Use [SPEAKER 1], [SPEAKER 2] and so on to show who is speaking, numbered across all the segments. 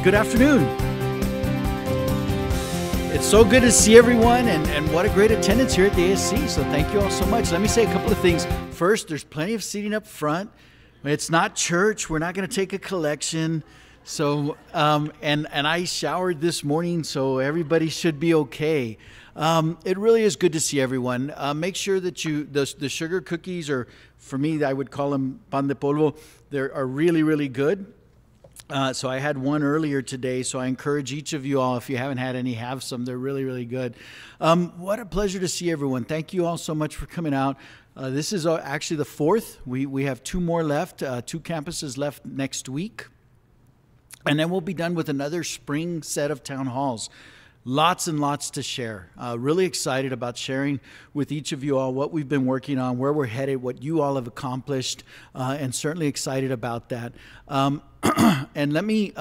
[SPEAKER 1] Good afternoon. It's so good to see everyone, and what a great attendance here at the ASC, so thank you all so much. Let me say a couple of things. First, there's plenty of seating up front. It's not church. We're not going to take a collection. So, and I showered this morning, so everybody should be okay. It really is good to see everyone. Make sure that the sugar cookies, or for me, I would call them pan de polvo, are really, really good. So I had one earlier today, so I encourage each of you all, if you haven't had any, have some. They're really, really good. What a pleasure to see everyone. Thank you all so much for coming out. This is actually the fourth. We have two more left, two campuses left next week. And then we'll be done with another spring set of town halls. Lots and lots to share. Really excited about sharing with each of you all what we've been working on, where we're headed, what you all have accomplished, and certainly excited about that. And let me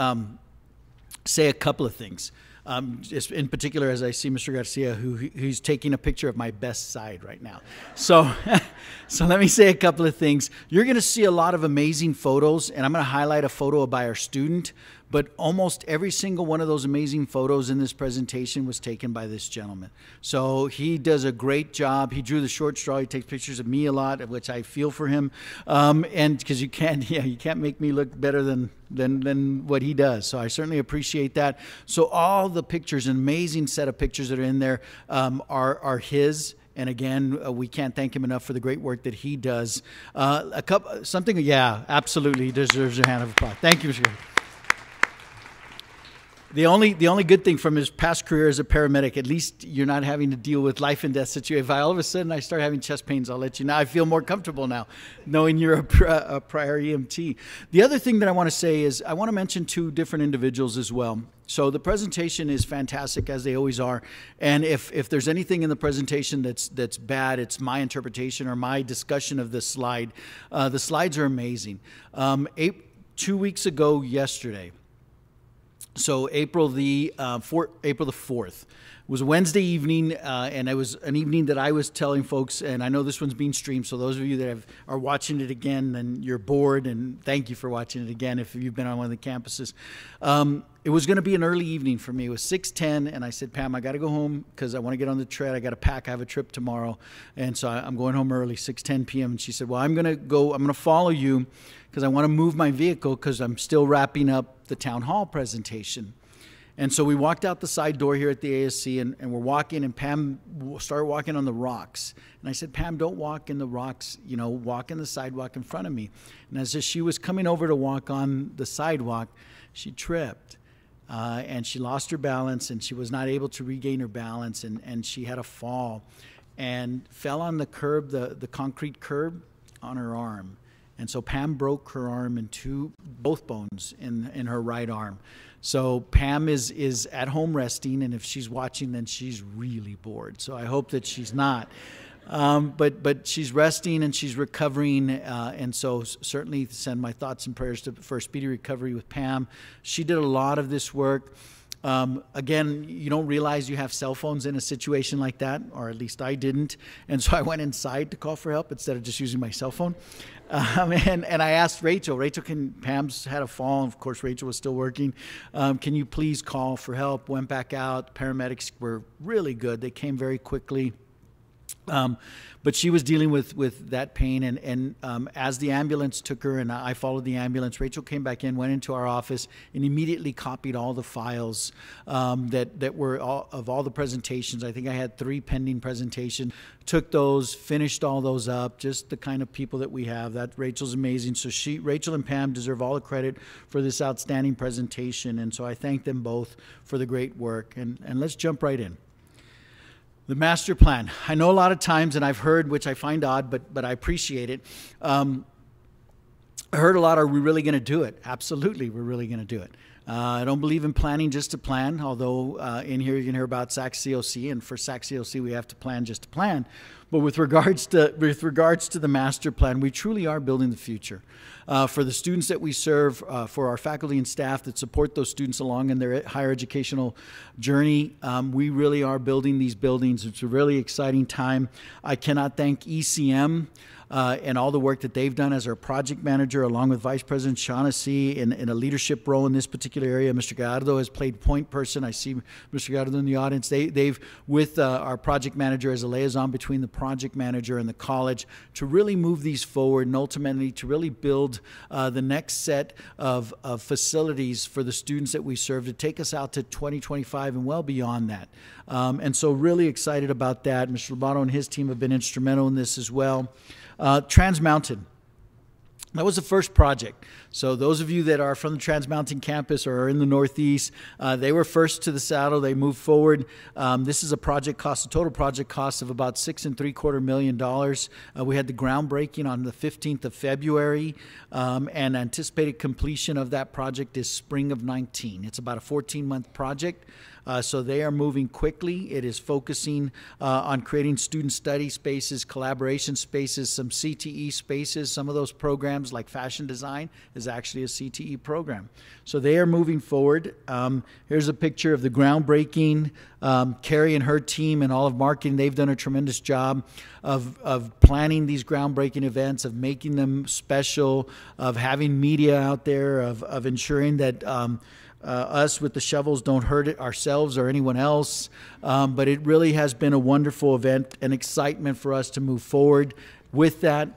[SPEAKER 1] say a couple of things. Just in particular, as I see Mr. Garcia, who's taking a picture of my best side right now. So, so let me say a couple of things. You're going to see a lot of amazing photos, and I'm going to highlight a photo by our student. But almost every single one of those amazing photos in this presentation was taken by this gentleman. So he does a great job. He drew the short straw. He takes pictures of me a lot, which I feel for him. And because you can't make me look better than what he does. So I certainly appreciate that. So all the pictures, an amazing set of pictures that are in there, are his. And again, we can't thank him enough for the great work that he does. Yeah, absolutely. He deserves a hand of applause. Thank you, Mr. Garcia. The only good thing from his past career as a paramedic, at least you're not having to deal with life and death situations. If all of a sudden I start having chest pains, I'll let you know. I feel more comfortable now, knowing you're a prior EMT. The other thing that I want to say is I want to mention two different individuals as well. So the presentation is fantastic, as they always are. And if there's anything in the presentation that's bad, it's my interpretation or my discussion of the slide. The slides are amazing. 2 weeks ago yesterday, so April the 4th was Wednesday evening, and it was an evening that I was telling folks, and I know this one's being streamed, so those of you that are watching it again, then you're bored, and thank you for watching it again if you've been on one of the campuses. It was going to be an early evening for me. It was 6:10, and I said, Pam, I got to go home because I want to get on the tread. I got to pack. I have a trip tomorrow, and so I'm going home early, 6:10 p.m. And she said, well, I'm going to follow you because I want to move my vehicle because I'm still wrapping up the town hall presentation. And so we walked out the side door here at the ASC, and we're walking, and Pam started walking on the rocks. And I said, Pam, don't walk in the rocks, walk in the sidewalk in front of me. And as she was coming over to walk on the sidewalk, she tripped. And she lost her balance, and she was not able to regain her balance, and she had a fall and fell on the curb, the concrete curb, on her arm. And so Pam broke her arm in both bones in her right arm. So Pam is at home resting, and if she's watching, then she's really bored. So I hope that she's not. But she's resting and she's recovering, and so certainly send my thoughts and prayers for a speedy recovery with Pam. She did a lot of this work. Again, you don't realize you have cell phones in a situation like that, or at least I didn't. And so I went inside to call for help instead of just using my cell phone. And I asked Rachel, Pam's had a fall, and of course Rachel was still working. Can you please call for help? Went back out. Paramedics were really good. They came very quickly. But she was dealing with that pain, and as the ambulance took her, and I followed the ambulance, Rachel came back in, went into our office, and immediately copied all the files that were of all the presentations. I think I had 3 pending presentations. Took those, finished all those up, just the kind of people that we have. That Rachel's amazing. So Rachel and Pam deserve all the credit for this outstanding presentation, and so I thank them both for the great work. And let's jump right in. The master plan. I know a lot of times, and I've heard, which I find odd, but I appreciate it. I heard a lot, are we really going to do it? Absolutely, we're really going to do it. I don't believe in planning just to plan, although in here you can hear about SAC-COC, and for SAC-COC we have to plan just to plan. But with regards to the master plan, we truly are building the future. For the students that we serve, for our faculty and staff that support those students along in their higher educational journey, we really are building these buildings. It's a really exciting time. I cannot thank ECM and all the work that they've done as our project manager, along with Vice President Shaughnessy in a leadership role in this particular area. Mr. Gallardo has played point person. I see Mr. Gallardo in the audience. They've with our project manager as a liaison between the project manager and the college to really move these forward and ultimately to really build the next set of facilities for the students that we serve to take us out to 2025 and well beyond that. And so really excited about that. Mr. Lobato and his team have been instrumental in this as well. Trans Mountain. That was the first project. So those of you that are from the Trans Mountain campus or are in the Northeast, they were first to the saddle. They moved forward. This is a project cost, a total project cost of about $6.75 million. We had the groundbreaking on the 15th of February, and anticipated completion of that project is spring of 19. It's about a 14-month project. So they are moving quickly. It is focusing on creating student study spaces, collaboration spaces, some CTE spaces. Some of those programs like fashion design is actually a CTE program. So they are moving forward. Here's a picture of the groundbreaking. Carrie and her team and all of marketing, they've done a tremendous job of planning these groundbreaking events, of making them special, of having media out there, of ensuring that us with the shovels don't hurt it ourselves or anyone else. But it really has been a wonderful event and excitement for us to move forward with that.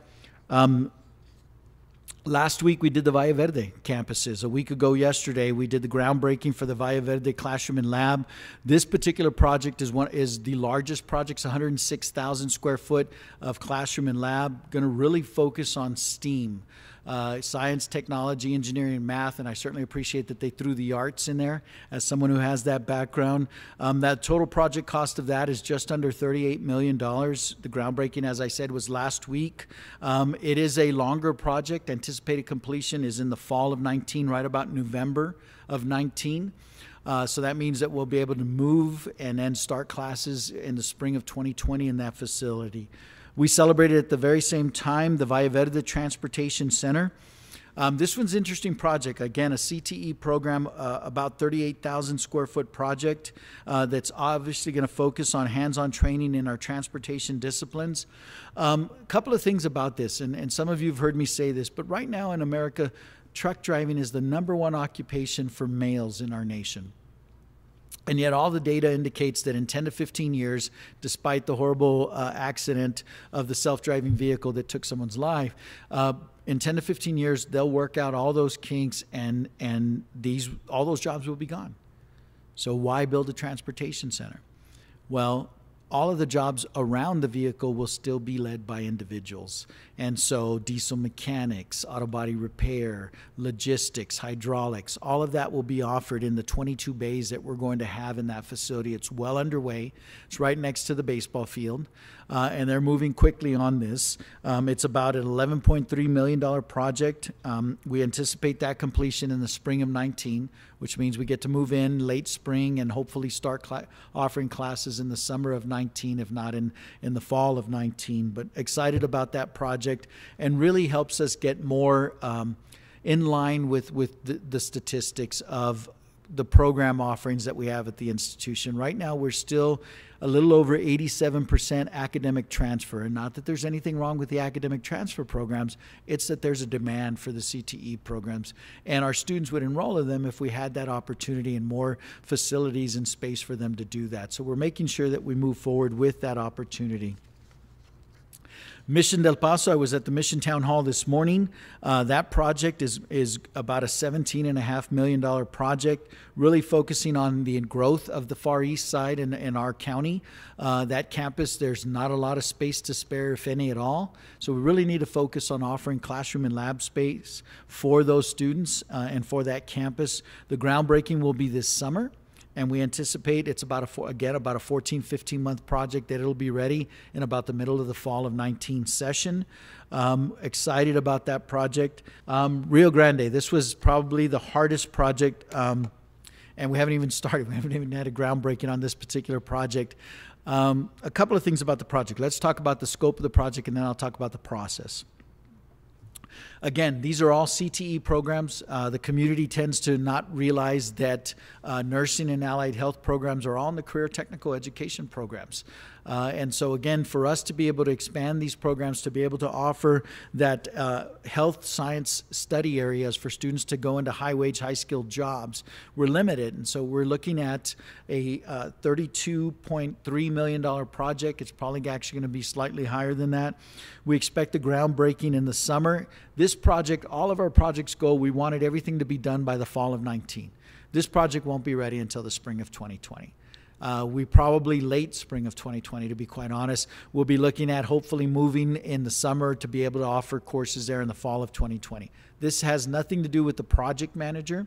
[SPEAKER 1] Last week we did the Valle Verde campuses. A week ago yesterday we did the groundbreaking for the Valle Verde classroom and lab. This particular project is the largest project. It's 106,000 square foot of classroom and lab. Going to really focus on STEAM. Science, technology, engineering, and math, and I certainly appreciate that they threw the arts in there as someone who has that background. That total project cost of that is just under $38 million. The groundbreaking, as I said, was last week. It is a longer project. Anticipated completion is in the fall of 19, right about November of 19. So that means that we'll be able to move and then start classes in the spring of 2020 in that facility. We celebrated at the very same time the Valle Verde Transportation Center. This one's an interesting project. Again, a CTE program, about 38,000 square foot project that's obviously going to focus on hands-on training in our transportation disciplines. A couple of things about this, and some of you have heard me say this, but right now in America, truck driving is the #1 occupation for males in our nation. And yet all the data indicates that in 10 to 15 years, despite the horrible accident of the self-driving vehicle that took someone's life, in 10 to 15 years, they'll work out all those kinks and all those jobs will be gone. So why build a transportation center? Well, all of the jobs around the vehicle will still be led by individuals. And so diesel mechanics, auto body repair, logistics, hydraulics, all of that will be offered in the 22 bays that we're going to have in that facility. It's well underway. It's right next to the baseball field. And they're moving quickly on this. It's about an $11.3 million project. We anticipate that completion in the spring of 19, which means we get to move in late spring and hopefully start offering classes in the summer of 19, if not in the fall of 19. But excited about that project and really helps us get more in line with the statistics of the program offerings that we have at the institution. Right now, we're still a little over 87% academic transfer. And not that there's anything wrong with the academic transfer programs, it's that there's a demand for the CTE programs. And our students would enroll in them if we had that opportunity and more facilities and space for them to do that. So we're making sure that we move forward with that opportunity. Mission Del Paso, I was at the Mission Town Hall this morning. That project is about a $17.5 million project, really focusing on the growth of the Far East Side in our county. That campus, there's not a lot of space to spare, if any at all. So we really need to focus on offering classroom and lab space for those students and for that campus. The groundbreaking will be this summer. And we anticipate it's about a 14, 15-month project that it'll be ready in about the middle of the fall of 19 session. Excited about that project. Rio Grande, this was probably the hardest project, and we haven't even started. We haven't even had a groundbreaking on this particular project. A couple of things about the project. Let's talk about the scope of the project, and then I'll talk about the process. Again, these are all CTE programs. The community tends to not realize that nursing and allied health programs are all in the career technical education programs. And so again, for us to be able to expand these programs, to be able to offer that health science study areas for students to go into high-wage, high-skilled jobs, we're limited. And so we're looking at a $32.3 million project. It's probably actually going to be slightly higher than that. We expect the groundbreaking in the summer. This project, all of our projects go, we wanted everything to be done by the fall of 19. This project won't be ready until the spring of 2020. We probably late spring of 2020, to be quite honest. We'll be looking at hopefully moving in the summer to be able to offer courses there in the fall of 2020. This has nothing to do with the project manager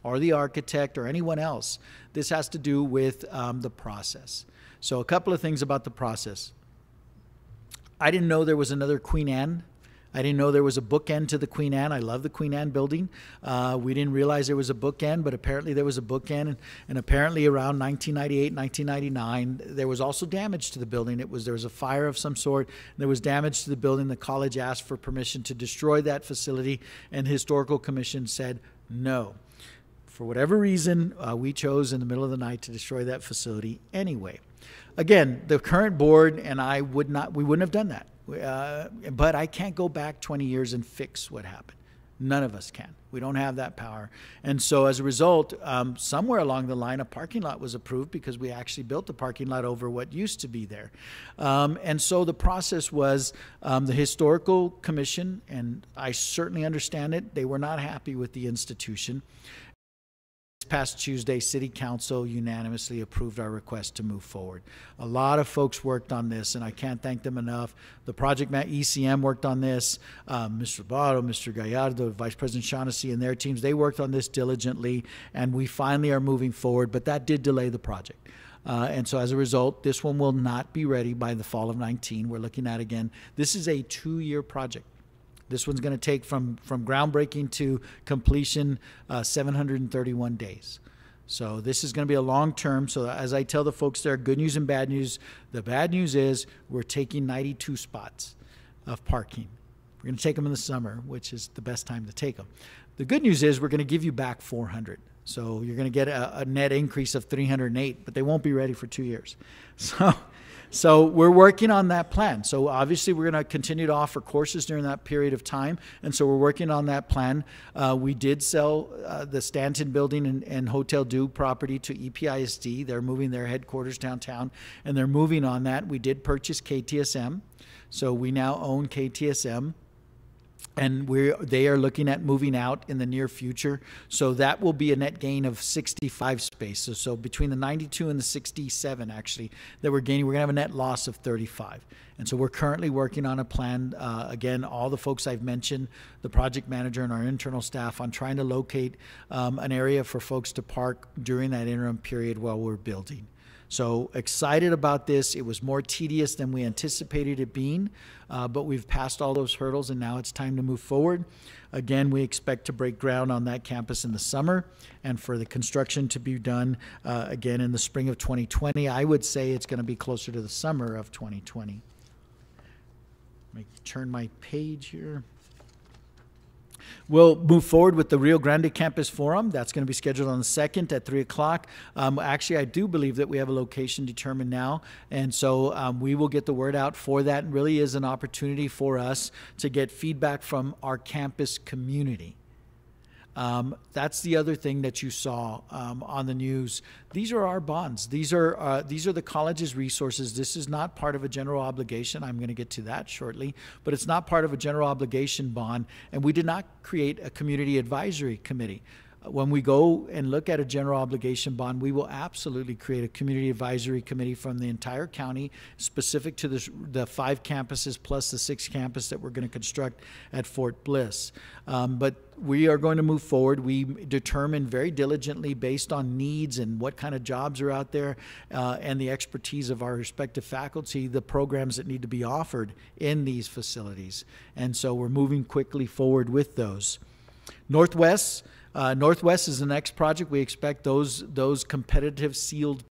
[SPEAKER 1] or the architect or anyone else. This has to do with the process. So a couple of things about the process. I didn't know there was another Queen Anne. I didn't know there was a bookend to the Queen Anne. I love the Queen Anne building. We didn't realize there was a bookend, but apparently there was a bookend. And apparently around 1998, 1999, there was also damage to the building. There was a fire of some sort. There was damage to the building. The college asked for permission to destroy that facility, and the Historical Commission said no. For whatever reason, we chose in the middle of the night to destroy that facility anyway. Again, the current board and I we wouldn't have done that. But I can't go back 20 years and fix what happened. None of us can. We don't have that power. And so as a result, somewhere along the line, a parking lot was approved because we actually built the parking lot over what used to be there. And so the process was the Historical Commission, and I certainly understand it, they were not happy with the institution. Past Tuesday, City Council unanimously approved our request to move forward. A lot of folks worked on this, and I can't thank them enough. The project ECM worked on this. Mr. Barro, Mr. Gallardo, Vice President Shaughnessy, and their teams, they worked on this diligently, and we finally are moving forward, but that did delay the project. And so as a result, this one will not be ready by the fall of 19. We're looking at, again, this is a 2-year project. This one's going to take from groundbreaking to completion 731 days. So this is going to be a long term. So as I tell the folks there, good news and bad news. The bad news is we're taking 92 spots of parking. We're going to take them in the summer, which is the best time to take them. The good news is we're going to give you back 400. So you're going to get a net increase of 308, but they won't be ready for 2 years. So we're working on that plan. So obviously we're going to continue to offer courses during that period of time. And so we're working on that plan. We did sell the Stanton Building and Hotel Dew property to EPISD. They're moving their headquarters downtown, and they're moving on that. We did purchase KTSM. So we now own KTSM. And they are looking at moving out in the near future. So that will be a net gain of 65 spaces. So between the 92 and the 67, actually, that we're gaining, we're going to have a net loss of 35. And so we're currently working on a plan. Again, all the folks I've mentioned, the project manager and our internal staff, on trying to locate an area for folks to park during that interim period while we're building. So excited about this. It was more tedious than we anticipated it being, but we've passed all those hurdles, and now it's time to move forward. Again, we expect to break ground on that campus in the summer, and for the construction to be done again in the spring of 2020. I would say it's going to be closer to the summer of 2020. Let me turn my page here. We'll move forward with the Rio Grande Campus Forum. That's going to be scheduled on the 2nd at 3 o'clock. Actually, I do believe that we have a location determined now. And so we will get the word out for that. It really is an opportunity for us to get feedback from our campus community. That's the other thing that you saw on the news. These are our bonds. These are the college's resources. This is not part of a general obligation. I'm going to get to that shortly, but it's not part of a general obligation bond. And we did not create a community advisory committee. When we go and look at a general obligation bond, we will absolutely create a community advisory committee from the entire county, specific to the 5 campuses plus the 6 campus that we're going to construct at Fort Bliss. But we are going to move forward. We determine very diligently, based on needs and what kind of jobs are out there and the expertise of our respective faculty, the programs that need to be offered in these facilities. And so we're moving quickly forward with those. Northwest is the next project. We expect those competitive sealed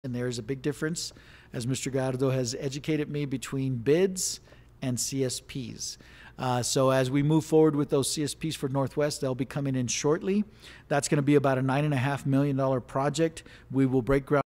[SPEAKER 1] And there is a big difference, as Mr. Gardo has educated me, between bids and CSPs. So as we move forward with those CSPs for Northwest, they'll be coming in shortly. That's going to be about a $9.5 million project. We will break ground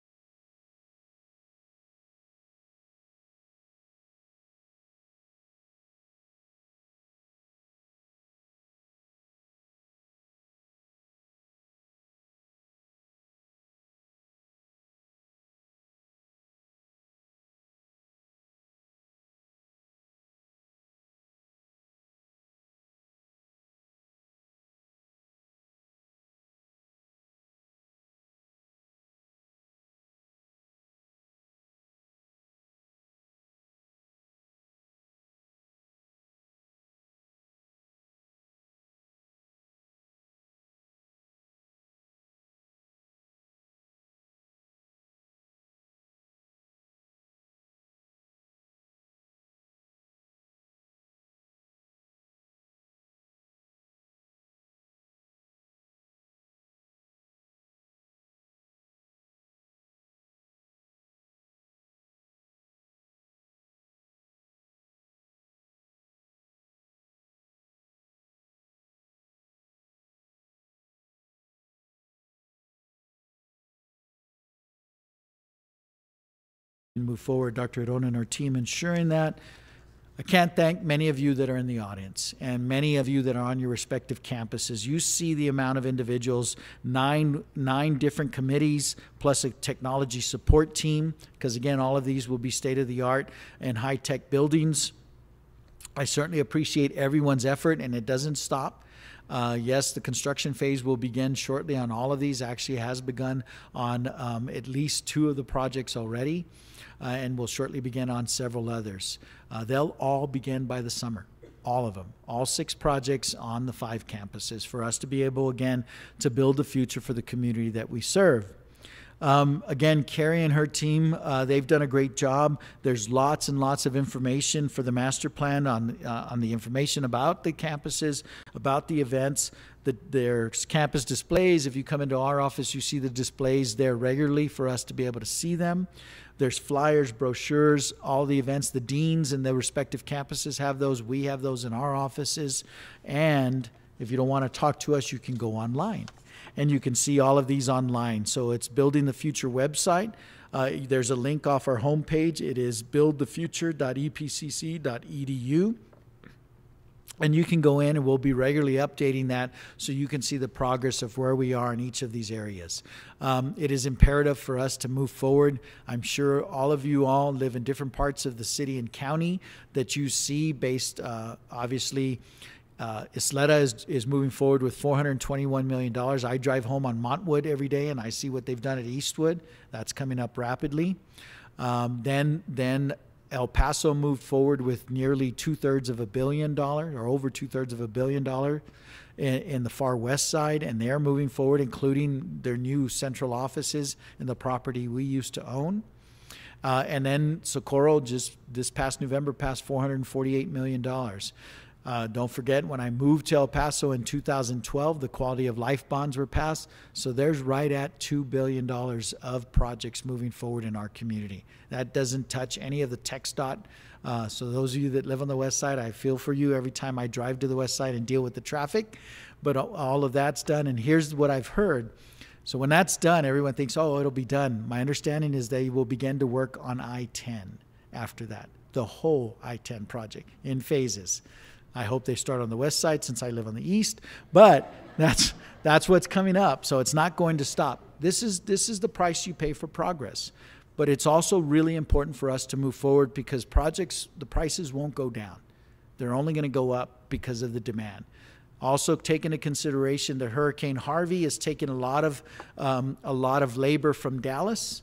[SPEAKER 1] and move forward. Dr. Arona and our team ensuring that. I can't thank many of you that are in the audience and many of you that are on your respective campuses. You see the amount of individuals, nine different committees, plus a technology support team, because again, all of these will be state-of-the-art and high-tech buildings. I certainly appreciate everyone's effort, and it doesn't stop. Yes, the construction phase will begin shortly on all of these. Actually has begun on at least 2 of the projects already. And will shortly begin on several others. They'll all begin by the summer, all of them, all 6 projects on the 5 campuses for us to be able, again, to build the future for the community that we serve. Again, Carrie and her team, they've done a great job. There's lots and lots of information for the master plan on the information about the campuses, about the events. There's campus displays. If you come into our office, you see the displays there regularly for us to be able to see them. There's flyers, brochures, all the events. The deans and the respective campuses have those. We have those in our offices. And if you don't want to talk to us, you can go online. And you can see all of these online. So it's Building the Future website. There's a link off our homepage. It is buildthefuture.epcc.edu. And you can go in and we'll be regularly updating that so you can see the progress of where we are in each of these areas. It is imperative for us to move forward. I'm sure all of you all live in different parts of the city and county that you see based, obviously, Isleta is moving forward with $421 million. I drive home on Montwood every day and I see what they've done at Eastwood. That's coming up rapidly. Then El Paso moved forward with nearly $2/3 of $1 billion, or over $2/3 of $1 billion in the far west side, and they're moving forward, including their new central offices in the property we used to own. And then Socorro just this past November passed $448 million. Don't forget, when I moved to El Paso in 2012, the quality of life bonds were passed. So there's right at $2 billion of projects moving forward in our community. That doesn't touch any of the TxDOT. So those of you that live on the west side, I feel for you every time I drive to the west side and deal with the traffic. But all of that's done. And here's what I've heard. So when that's done, everyone thinks, oh, it'll be done. My understanding is they will begin to work on I-10 after that, the whole I-10 project in phases. I hope they start on the west side since I live on the east, but that's what's coming up. So it's not going to stop. This is the price you pay for progress. But it's also really important for us to move forward because projects, the prices won't go down. They're only going to go up because of the demand. Also take into consideration that Hurricane Harvey has taken a lot of labor from Dallas.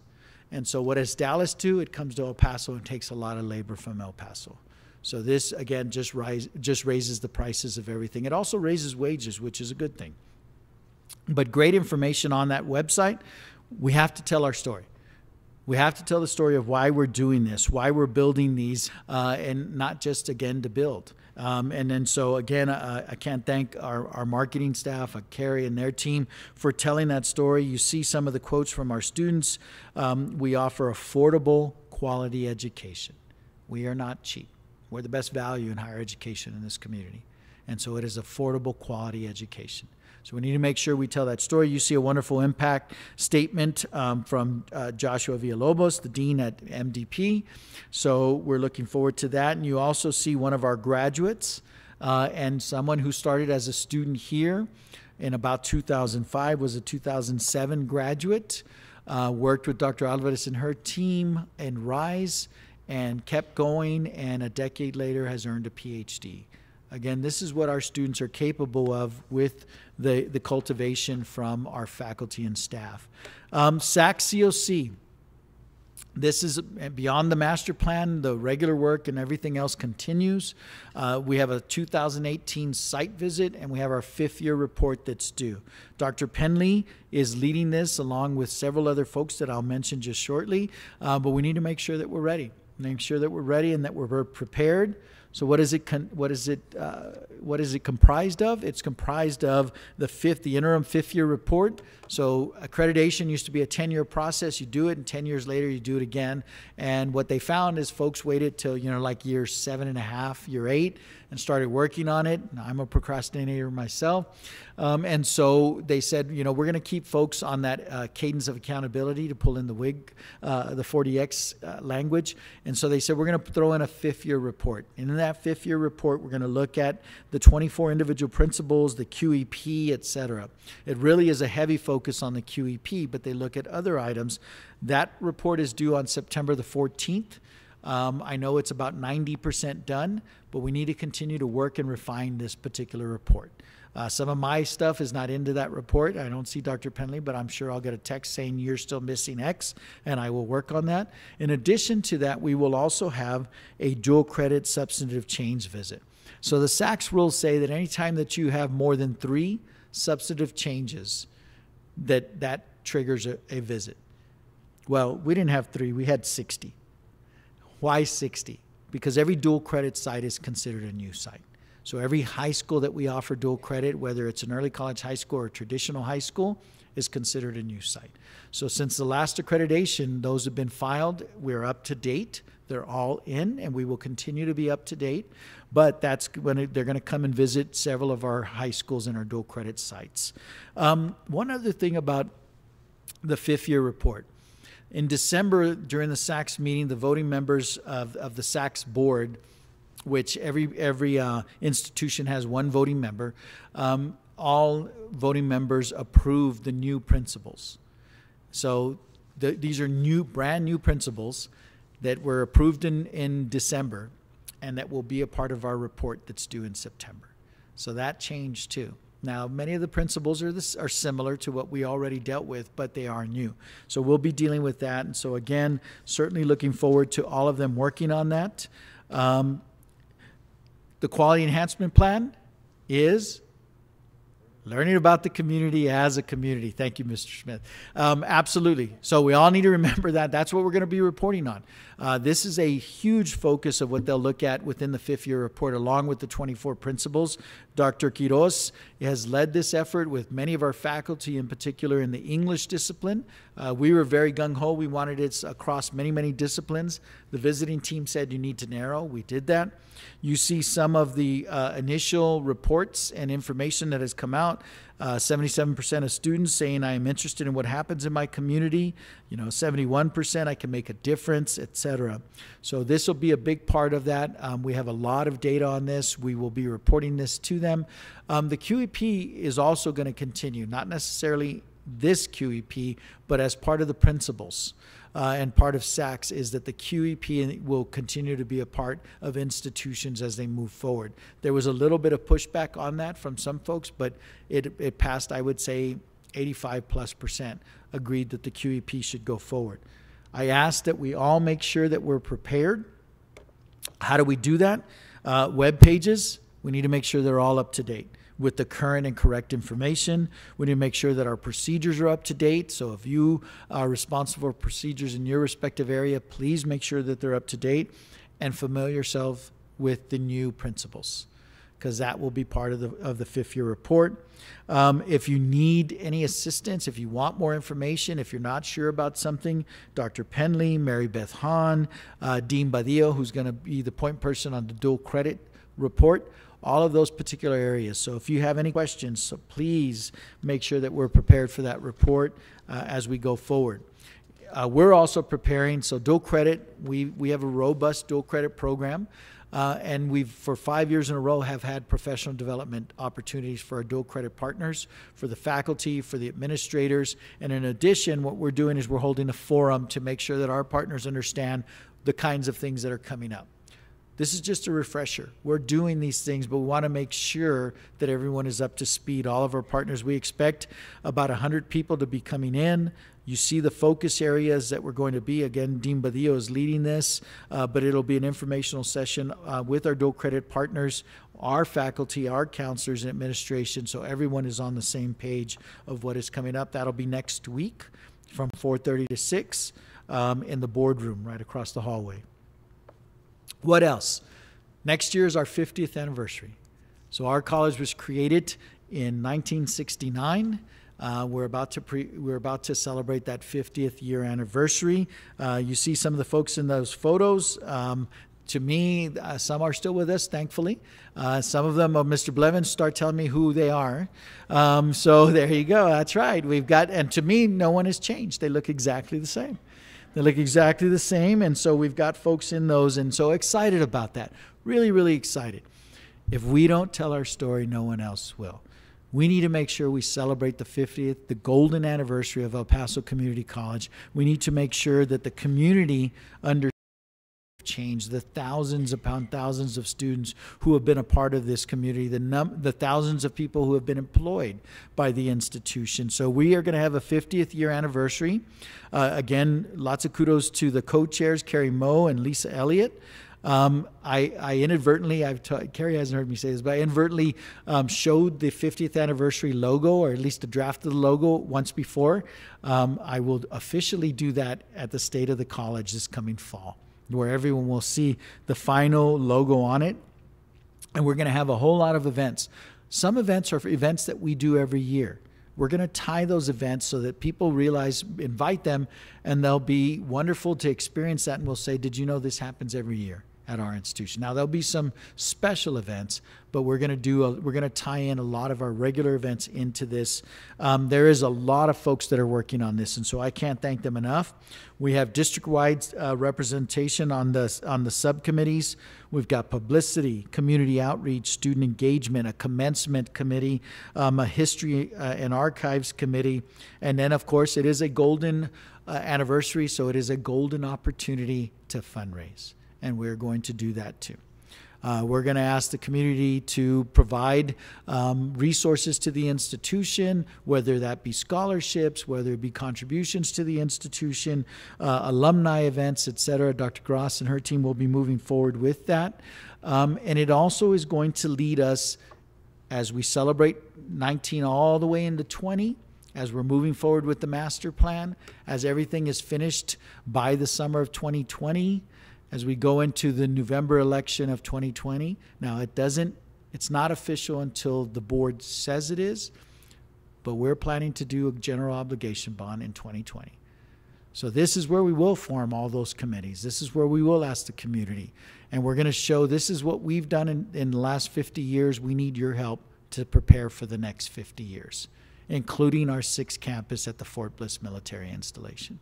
[SPEAKER 1] And so what does Dallas do? It comes to El Paso and takes a lot of labor from El Paso. So this, again, just raises the prices of everything. It also raises wages, which is a good thing. But great information on that website. We have to tell our story. We have to tell the story of why we're doing this, why we're building these, and not just, again, to build. And then so, again, I can't thank our marketing staff, Carrie and their team, for telling that story. You see some of the quotes from our students. We offer affordable, quality education. We are not cheap. We're the best value in higher education in this community. And so it is affordable, quality education. So we need to make sure we tell that story. You see a wonderful impact statement from Joshua Villalobos, the dean at MDP. So we're looking forward to that. And you also see one of our graduates and someone who started as a student here in about 2005, was a 2007 graduate, worked with Dr. Alvarez and her team in RISE and kept going, and a decade later has earned a PhD. Again, this is what our students are capable of with the cultivation from our faculty and staff. SACS COC. This is beyond the master plan. The regular work and everything else continues. We have a 2018 site visit, and we have our 5th-year report that's due. Dr. Penley is leading this along with several other folks that I'll mention just shortly, but we need to make sure that we're ready. Make sure that we're ready and that we're prepared. So what is it comprised of? It's comprised of the interim 5th-year report. So accreditation used to be a 10-year process. You do it, and 10 years later you do it again. And what they found is folks waited till like year 7.5, year 8, and started working on it. Now, I'm a procrastinator myself, and so they said, we're going to keep folks on that cadence of accountability, to pull in the WIG, the 40X language. And so they said we're going to throw in a 5th-year report. And in that 5th-year report, we're going to look at the 24 individual principles, the QEP, et cetera. It really is a heavy focus on the QEP, but they look at other items. That report is due on September the 14th. I know it's about 90% done, but we need to continue to work and refine this particular report. Some of my stuff is not into that report. I don't see Dr. Penley, but I'm sure I'll get a text saying you're still missing X, and I will work on that. In addition to that, we will also have a dual credit substantive change visit. So the SACS rules say that anytime that you have more than 3 substantive changes, that triggers a visit. Well, we didn't have 3, we had 60. Why 60? Because every dual credit site is considered a new site. So every high school that we offer dual credit, whether it's an early college high school or a traditional high school, is considered a new site. So since the last accreditation, those have been filed. We're up to date. They're all in, and we will continue to be up to date. But that's when they're going to come and visit several of our high schools and our dual credit sites. One other thing about the 5th-year report. In December, during the SACS meeting, the voting members of the SACS board, which every institution has one voting member, all voting members approved the new principles. So these are brand new principles that were approved in December, and that will be a part of our report that's due in September. So that changed too. Now, many of the principles are similar to what we already dealt with, but they are new. So we'll be dealing with that. And so again, certainly looking forward to all of them working on that. The quality enhancement plan is learning about the community as a community. Thank you, Mr. Smith. Absolutely. So we all need to remember that. That's what we're going to be reporting on. This is a huge focus of what they'll look at within the 5th-year report, along with the 24 principles. Dr. Quiroz has led this effort with many of our faculty, in particular in the English discipline. We were very gung-ho. We wanted it across many, many disciplines. The visiting team said you need to narrow. We did that. You see some of the initial reports and information that has come out. 77% of students saying I am interested in what happens in my community. 71% I can make a difference, etc. So this will be a big part of that. We have a lot of data on this. We will be reporting this to them. The QEP is also going to continue, not necessarily this QEP, but as part of the principles. And part of SACS is that the QEP will continue to be a part of institutions as they move forward. There was a little bit of pushback on that from some folks, but it passed, I would say, 85+% agreed that the QEP should go forward. I asked that we all make sure that we're prepared. How do we do that? Web pages, we need to make sure they're all up to date. with the current and correct information. We need to make sure that our procedures are up to date. So if you are responsible for procedures in your respective area, please make sure that they're up to date and familiar yourself with the new principles, because that will be part of the fifth year report. If you need any assistance, if you want more information, if you're not sure about something, Dr. Penley, Mary Beth Hahn, Dean Badillo, who's going to be the point person on the dual credit report, all of those particular areas. So if you have any questions, so please make sure that we're prepared for that report as we go forward. We're also preparing, so dual credit, we have a robust dual credit program. And we've, for 5 years in a row, have had professional development opportunities for our dual credit partners, for the faculty, for the administrators. And in addition, what we're doing is we're holding a forum to make sure that our partners understand the kinds of things that are coming up. This is just a refresher. We're doing these things, but we want to make sure that everyone is up to speed. All of our partners, we expect about 100 people to be coming in. You see the focus areas that we're going to be. Again, Dean Badillo is leading this, but it'll be an informational session with our dual credit partners, our faculty, our counselors, and administration, so everyone is on the same page of what is coming up. That'll be next week from 4:30 to 6 in the boardroom right across the hallway. What else? Next year is our 50th anniversary. So our college was created in 1969. We're about to celebrate that 50th year anniversary. You see some of the folks in those photos. To me, some are still with us, thankfully. Some of them, Mr. Blevins, start telling me who they are. So there you go. That's right. And to me, no one has changed. They look exactly the same. They look exactly the same. And so we've got folks in those, and so excited about that. Really, really excited. If we don't tell our story, no one else will. We need to make sure we celebrate the 50th, the golden anniversary of El Paso Community College. We need to make sure that the community understands change, the thousands upon thousands of students who have been a part of this community, the thousands of people who have been employed by the institution. So we are going to have a 50th year anniversary. Again, lots of kudos to the co-chairs, Carrie Moe and Lisa Elliott. I inadvertently, Carrie hasn't heard me say this, but I inadvertently showed the 50th anniversary logo, or at least a draft of the logo, once before. I will officially do that at the State of the College this coming fall, where everyone will see the final logo on it. And we're going to have a whole lot of events. Some events are events that we do every year. We're going to tie those events so that people realize, invite them, and they'll be wonderful to experience that. And we'll say, did you know this happens every year at our institution? Now, there'll be some special events, but we're going to tie in a lot of our regular events into this. There is a lot of folks that are working on this, and so I can't thank them enough. We have district-wide representation on the subcommittees. We've got publicity, community outreach, student engagement, a commencement committee, a history and archives committee, and then, of course, it is a golden anniversary, so it is a golden opportunity to fundraise. And we're going to do that too. We're going to ask the community to provide resources to the institution, whether that be scholarships, whether it be contributions to the institution, alumni events, etc. Dr. Gross and her team will be moving forward with that. And it also is going to lead us, as we celebrate 19 all the way into 20, as we're moving forward with the master plan, as everything is finished by the summer of 2020, as we go into the November election of 2020. Now, it's not official until the board says it is, but we're planning to do a general obligation bond in 2020. So this is where we will form all those committees. This is where we will ask the community. And we're going to show this is what we've done in the last 50 years. We need your help to prepare for the next 50 years, including our 6th campus at the Fort Bliss Military Installation.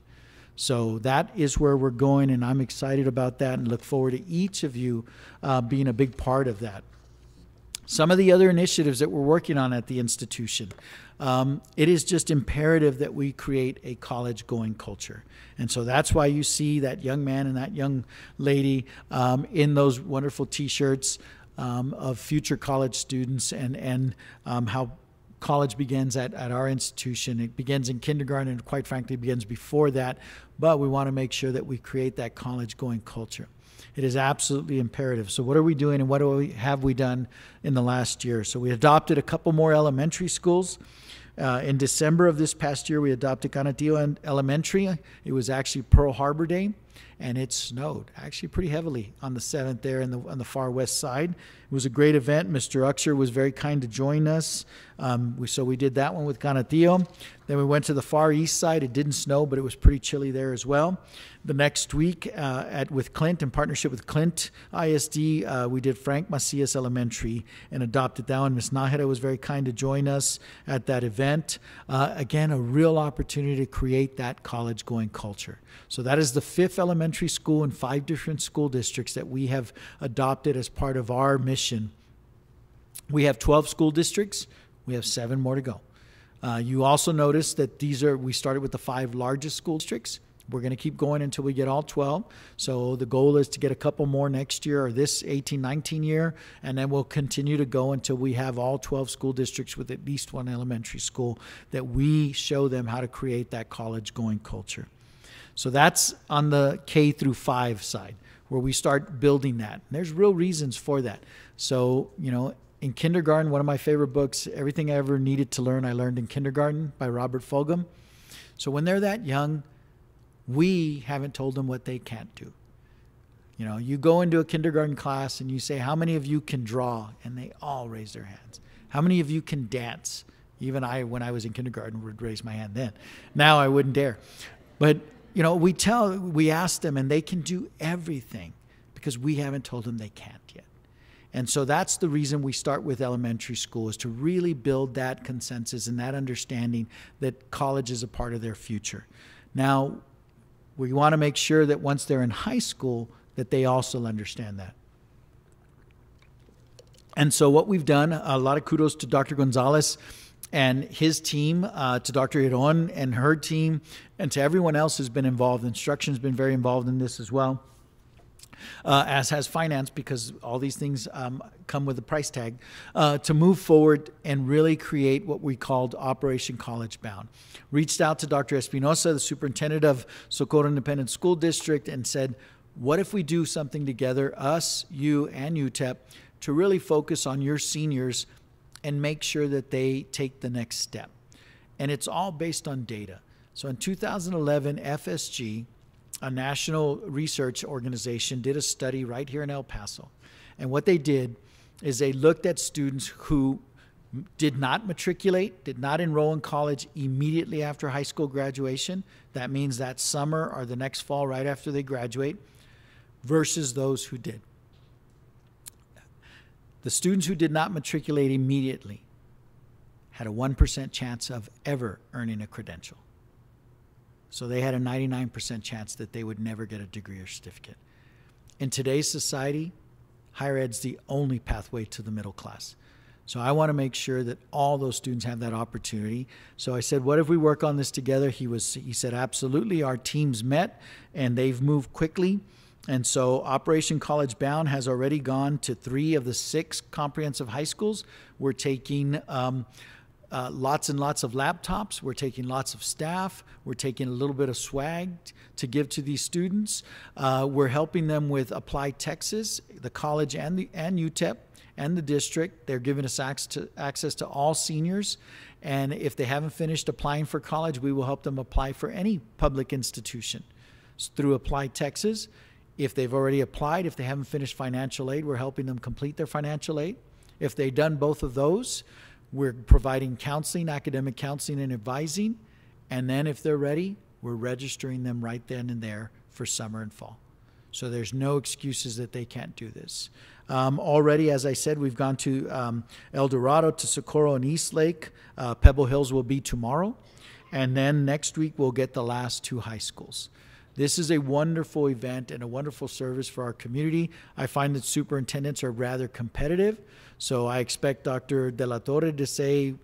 [SPEAKER 1] So that is where we're going, and I'm excited about that and look forward to each of you being a big part of that. Some of the other initiatives that we're working on at the institution, it is just imperative that we create a college-going culture. And so that's why you see that young man and that young lady in those wonderful T-shirts of future college students, and how college begins at our institution. It begins in kindergarten, and quite frankly begins before that, but we want to make sure that we create that college-going culture. It is absolutely imperative. So what are we doing, and what have we done in the last year? So we adopted a couple more elementary schools. In December of this past year, we adopted Canutillo Elementary. It was actually Pearl Harbor Day, and it snowed actually pretty heavily on the 7th there on the far west side. It was a great event. Mr. Uxer was very kind to join us. So we did that one with Canutillo. Then we went to the far east side. It didn't snow, but it was pretty chilly there as well. The next week with Clint, in partnership with Clint ISD, we did Frank Macias Elementary and adopted that one. Ms. Nájera was very kind to join us at that event. Again, a real opportunity to create that college-going culture. So that is the 5th elementary school in 5 different school districts that we have adopted as part of our mission. We have 12 school districts. We have 7 more to go. You also notice that we started with the 5 largest school districts. We're going to keep going until we get all 12. So the goal is to get a couple more next year, or this 18-19 year, and then we'll continue to go until we have all 12 school districts with at least 1 elementary school that we show them how to create that college-going culture. So that's on the K through 5 side, where we start building that. And there's real reasons for that. So, in kindergarten, one of my favorite books, Everything I Ever Needed to Learn, I Learned in Kindergarten by Robert Fulghum. So when they're that young, we haven't told them what they can't do. You go into a kindergarten class and you say, how many of you can draw? And they all raise their hands. How many of you can dance? Even I, when I was in kindergarten, would raise my hand then. Now I wouldn't dare. But, we ask them, and they can do everything because we haven't told them they can't yet. And so that's the reason we start with elementary school, is to really build that consensus and that understanding that college is a part of their future. Now, we want to make sure that once they're in high school, that they also understand that. And so what we've done, a lot of kudos to Dr. Gonzalez and his team, to Dr. Iron and her team, and to everyone else who's been involved. Instruction's been very involved in this as well. As has finance, because all these things come with a price tag, to move forward and really create what we called Operation College Bound. Reached out to Dr. Espinosa, the superintendent of Socorro Independent School District, and said, what if we do something together, us, you, and UTEP, to really focus on your seniors and make sure that they take the next step. And it's all based on data. So in 2011, FSG, a national research organization, did a study right here in El Paso. And what they did is they looked at students who did not matriculate, did not enroll in college immediately after high school graduation. That means that summer or the next fall right after they graduate, versus those who did. The students who did not matriculate immediately had a 1% chance of ever earning a credential. So they had a 99% chance that they would never get a degree or certificate. In today's society, higher ed's the only pathway to the middle class. So I want to make sure that all those students have that opportunity. So I said, what if we work on this together? He said, absolutely. Our teams met and they've moved quickly. And so Operation College Bound has already gone to 3 of the 6 comprehensive high schools. We're taking lots and lots of laptops. We're taking lots of staff. We're taking a little bit of swag to give to these students. We're helping them with Apply Texas, the college and UTEP and the district. They're giving us access to all seniors. And if they haven't finished applying for college, we will help them apply for any public institution through Apply Texas. If they've already applied, if they haven't finished financial aid, we're helping them complete their financial aid. If they've done both of those, we're providing counseling, academic counseling and advising. And then if they're ready, we're registering them right then and there for summer and fall. So there's no excuses that they can't do this. Already, as I said, we've gone to El Dorado, to Socorro and East Lake. Pebble Hills will be tomorrow. And then next week, we'll get the last 2 high schools. This is a wonderful event and a wonderful service for our community. I find that superintendents are rather competitive. So I expect Dr. De La Torre to say,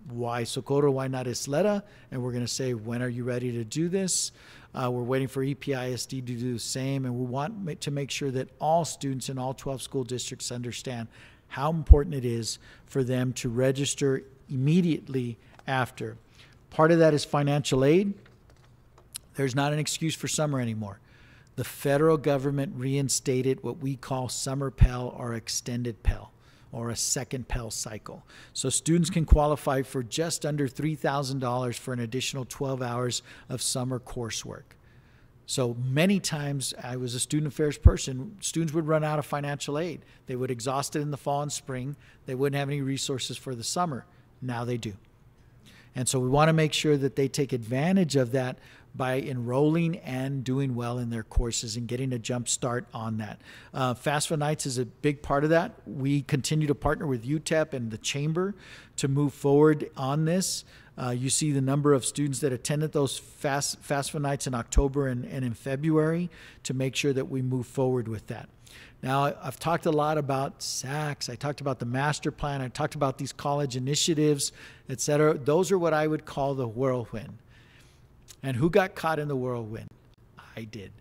[SPEAKER 1] why Socorro, why not Isleta? And we're going to say, when are you ready to do this? We're waiting for EPISD to do the same. And we want to make sure that all students in all 12 school districts understand how important it is for them to register immediately after. Part of that is financial aid. There's not an excuse for summer anymore. the federal government reinstated what we call summer Pell or extended Pell, or a second Pell cycle. So students can qualify for just under $3,000 for an additional 12 hours of summer coursework. So many times, I was a student affairs person, students would run out of financial aid. They would exhaust it in the fall and spring. They wouldn't have any resources for the summer. Now they do. And so we want to make sure that they take advantage of that by enrolling and doing well in their courses and getting a jump start on that. FAFSA Nights is a big part of that. We continue to partner with UTEP and the Chamber to move forward on this. You see the number of students that attended those FAFSA Nights in October and in February to make sure that we move forward with that. Now, I've talked a lot about SACS. I talked about the master plan. I talked about these college initiatives, et cetera. Those are what I would call the whirlwind. And who got caught in the whirlwind? I did.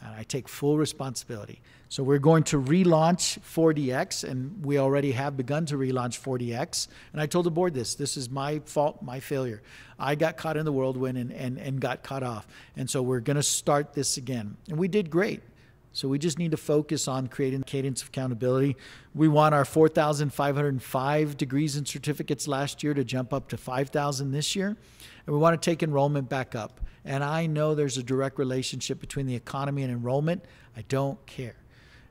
[SPEAKER 1] And I take full responsibility. So we're going to relaunch 4DX, and we already have begun to relaunch 4DX. And I told the board this is my fault, my failure. I got caught in the whirlwind and got caught off. And so we're going to start this again. And we did great. So we just need to focus on creating cadence of accountability. We want our 4,505 degrees and certificates last year to jump up to 5,000 this year. And we want to take enrollment back up. And I know there's a direct relationship between the economy and enrollment. I don't care.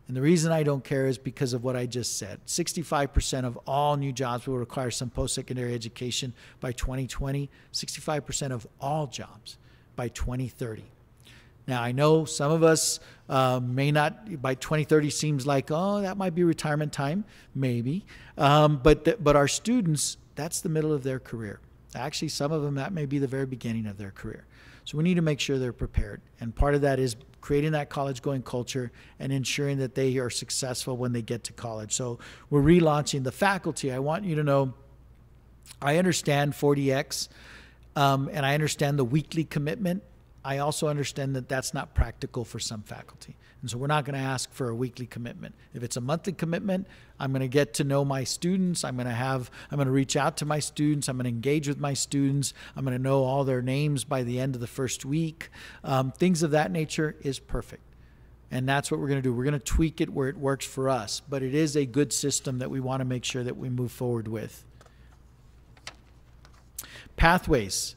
[SPEAKER 1] And the reason I don't care is because of what I just said. 65% of all new jobs will require some post-secondary education by 2020. 65% of all jobs by 2030. Now, I know some of us may not, by 2030 seems like, oh, that might be retirement time, maybe. But our students, that's the middle of their career. Actually, some of them, that may be the very beginning of their career. So we need to make sure they're prepared. And part of that is creating that college-going culture and ensuring that they are successful when they get to college. So we're relaunching the faculty. I want you to know, I understand 4DX, and I understand the weekly commitment. I also understand that that's not practical for some faculty. And so we're not going to ask for a weekly commitment. If it's a monthly commitment, I'm going to get to know my students. I'm going to reach out to my students. I'm going to engage with my students. I'm going to know all their names by the end of the first week. Things of that nature is perfect. And that's what we're going to do. We're going to tweak it where it works for us. But it is a good system that we want to make sure that we move forward with. Pathways.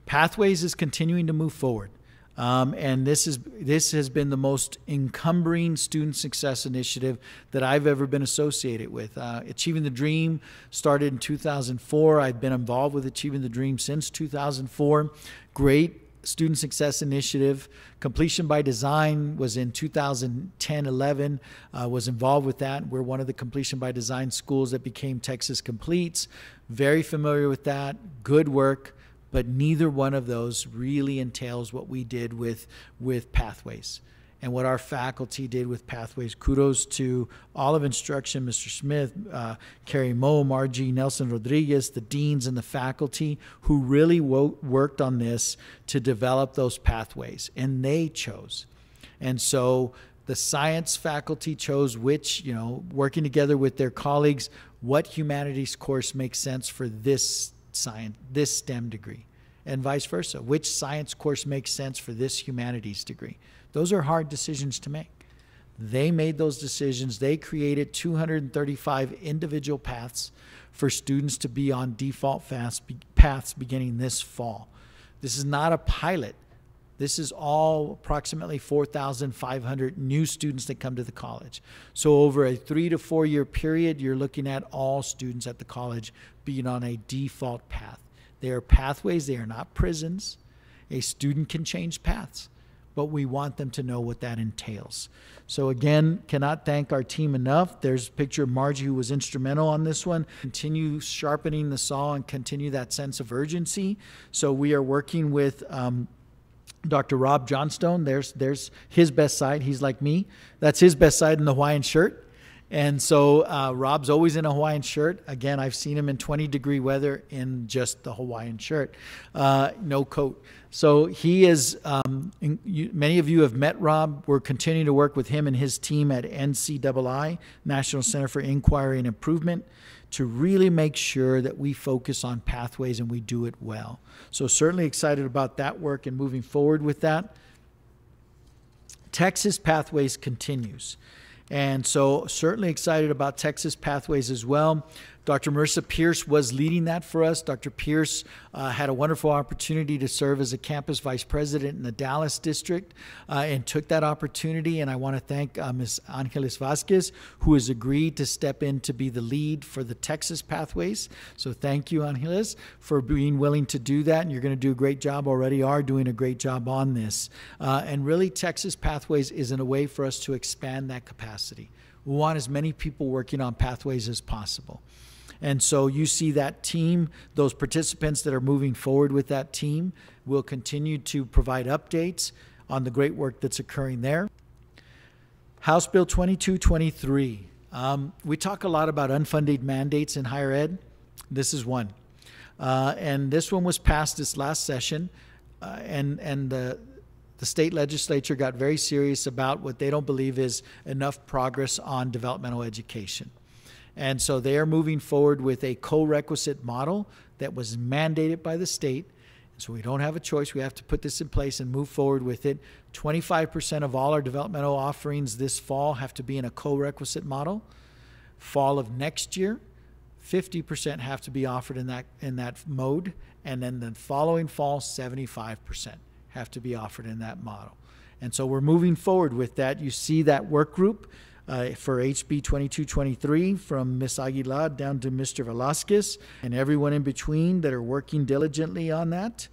[SPEAKER 1] Pathways is continuing to move forward. And this has been the most encumbering student success initiative that I've ever been associated with. Achieving the Dream started in 2004. I've been involved with Achieving the Dream since 2004. Great student success initiative. Completion by Design was in 2010-11, was involved with that. We're one of the Completion by Design schools that became Texas Completes. Very familiar with that. Good work. But neither one of those really entails what we did with Pathways and what our faculty did with Pathways. Kudos to all of instruction, Mr. Smith, Carrie Moe, Margie Nelson Rodriguez, the deans and the faculty who really worked on this to develop those pathways, and they chose. And so the science faculty chose which, working together with their colleagues, what humanities course makes sense for this STEM degree, and vice versa. Which science course makes sense for this humanities degree? Those are hard decisions to make. They made those decisions. They created 235 individual paths for students to be on default paths beginning this fall. This is not a pilot. This is all approximately 4,500 new students that come to the college. So over a 3 to 4 year period, you're looking at all students at the college being on a default path. They are pathways. They are not prisons. A student can change paths, but we want them to know what that entails. So again, cannot thank our team enough. There's a picture of Margie, who was instrumental on this one. Continue sharpening the saw and continue that sense of urgency. So we are working with Dr. Rob Johnstone. There's his best side. He's like me. That's his best side in the Hawaiian shirt. And so Rob's always in a Hawaiian shirt. Again, I've seen him in 20-degree weather in just the Hawaiian shirt, no coat. So he is, many of you have met Rob. We're continuing to work with him and his team at NCII, National Center for Inquiry and Improvement, to really make sure that we focus on pathways and we do it well. So certainly excited about that work and moving forward with that. Texas Pathways continues. And so certainly excited about Texas Pathways as well. Dr. Marissa Pierce was leading that for us. Dr. Pierce had a wonderful opportunity to serve as a campus vice president in the Dallas district and took that opportunity. And I want to thank Ms. Angeles Vasquez, who has agreed to step in to be the lead for the Texas Pathways. So thank you, Angeles, for being willing to do that. And you're going to do a great job, already are doing a great job on this. And really, Texas Pathways is in a way for us to expand that capacity. We want as many people working on pathways as possible. And so you see that team, those participants that are moving forward with that team will continue to provide updates on the great work that's occurring there. House Bill 2223. We talk a lot about unfunded mandates in higher ed. This is one. And this one was passed this last session. And the state legislature got very serious about what they don't believe is enough progress on developmental education. And so they are moving forward with a co-requisite model that was mandated by the state. So we don't have a choice. We have to put this in place and move forward with it. 25% of all our developmental offerings this fall have to be in a co-requisite model. Fall of next year, 50% have to be offered in that mode. And then the following fall, 75% have to be offered in that model. And so we're moving forward with that. You see that work group for HB 2223 from Ms. Aguilar down to Mr. Velasquez and everyone in between that are working diligently on that.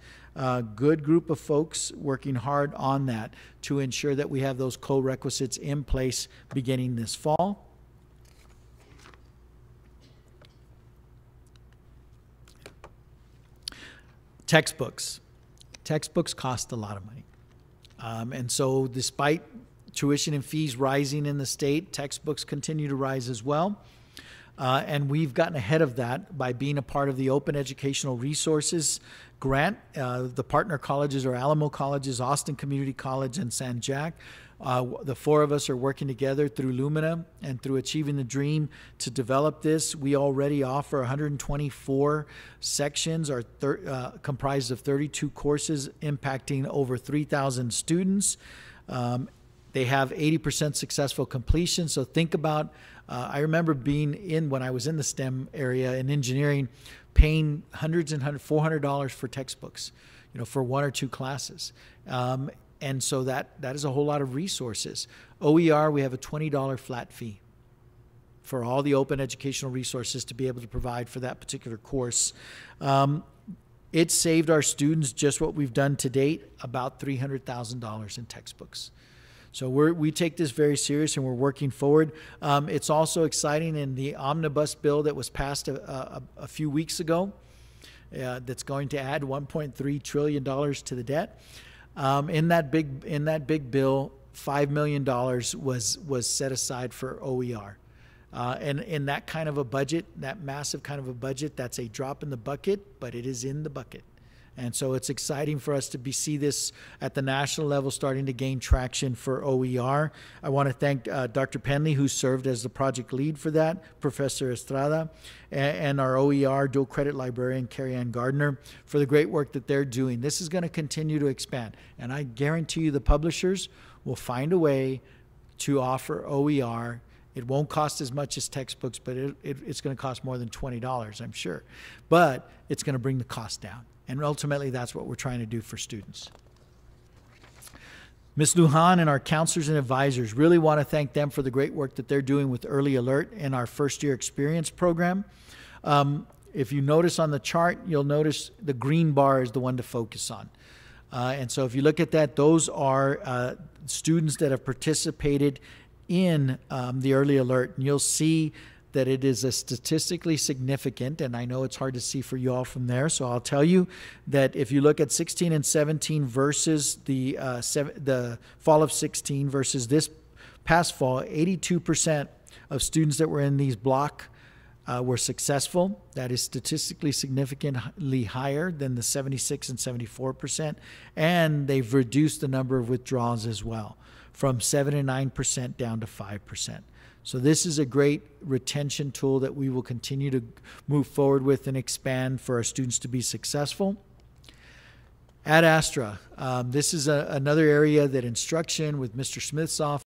[SPEAKER 1] Good group of folks working hard on that to ensure that we have those co-requisites in place beginning this fall. Textbooks. Textbooks cost a lot of money. And so despite tuition and fees rising in the state, textbooks continue to rise as well. And we've gotten ahead of that by being a part of the Open Educational Resources Grant. The partner colleges are Alamo Colleges, Austin Community College, and San Jac. The four of us are working together through Lumina and through Achieving the Dream to develop this. We already offer 124 sections, are comprised of 32 courses impacting over 3,000 students. They have 80% successful completion. So think about, I remember being when I was in the STEM area in engineering, paying $400 for textbooks, for one or two classes. And so that is a whole lot of resources. OER, we have a $20 flat fee for all the open educational resources to be able to provide for that particular course. It saved our students, just what we've done to date, about $300,000 in textbooks. So we take this very serious and we're working forward. It's also exciting in the omnibus bill that was passed a few weeks ago that's going to add $1.3 trillion to the debt. In that big bill, $5 million was set aside for OER. And in that kind of a budget, that massive kind of a budget, that's a drop in the bucket, but it is in the bucket. And so it's exciting for us to see this at the national level starting to gain traction for OER. I want to thank Dr. Penley, who served as the project lead for that, Professor Estrada, and our OER dual credit librarian, Carrie Ann Gardner, for the great work that they're doing. This is going to continue to expand. And I guarantee you the publishers will find a way to offer OER. It won't cost as much as textbooks, but it's going to cost more than $20, I'm sure. But it's going to bring the cost down. And ultimately, that's what we're trying to do for students. Ms. Lujan and our counselors and advisors, really want to thank them for the great work that they're doing with Early Alert in our first year experience program. If you notice on the chart, you'll notice the green bar is the one to focus on. And so if you look at that, those are students that have participated in the Early Alert. And you'll see that it is a statistically significant, and I know it's hard to see for you all from there, so I'll tell you that if you look at 16 and 17 versus the fall of 16 versus this past fall, 82% of students that were in these block were successful. That is statistically significantly higher than the 76 and 74%, and they've reduced the number of withdrawals as well, from 7 and 9% down to 5%. So this is a great retention tool that we will continue to move forward with and expand for our students to be successful. Ad Astra. This is another area that instruction with Mr. Smith's office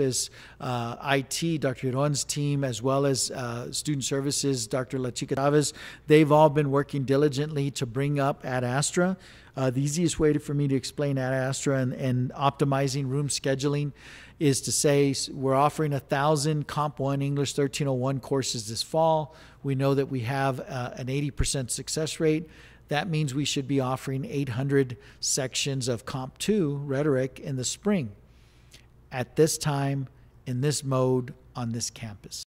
[SPEAKER 1] IT, Dr. Iron's team, as well as Student Services, Dr. La Chica Chavez, they've all been working diligently to bring up Ad Astra. The easiest way for me to explain Ad Astra and optimizing room scheduling is to say we're offering 1,000 Comp 1 English 1301 courses this fall. We know that we have an 80% success rate. That means we should be offering 800 sections of Comp 2 rhetoric in the spring at this time, in this mode, on this campus.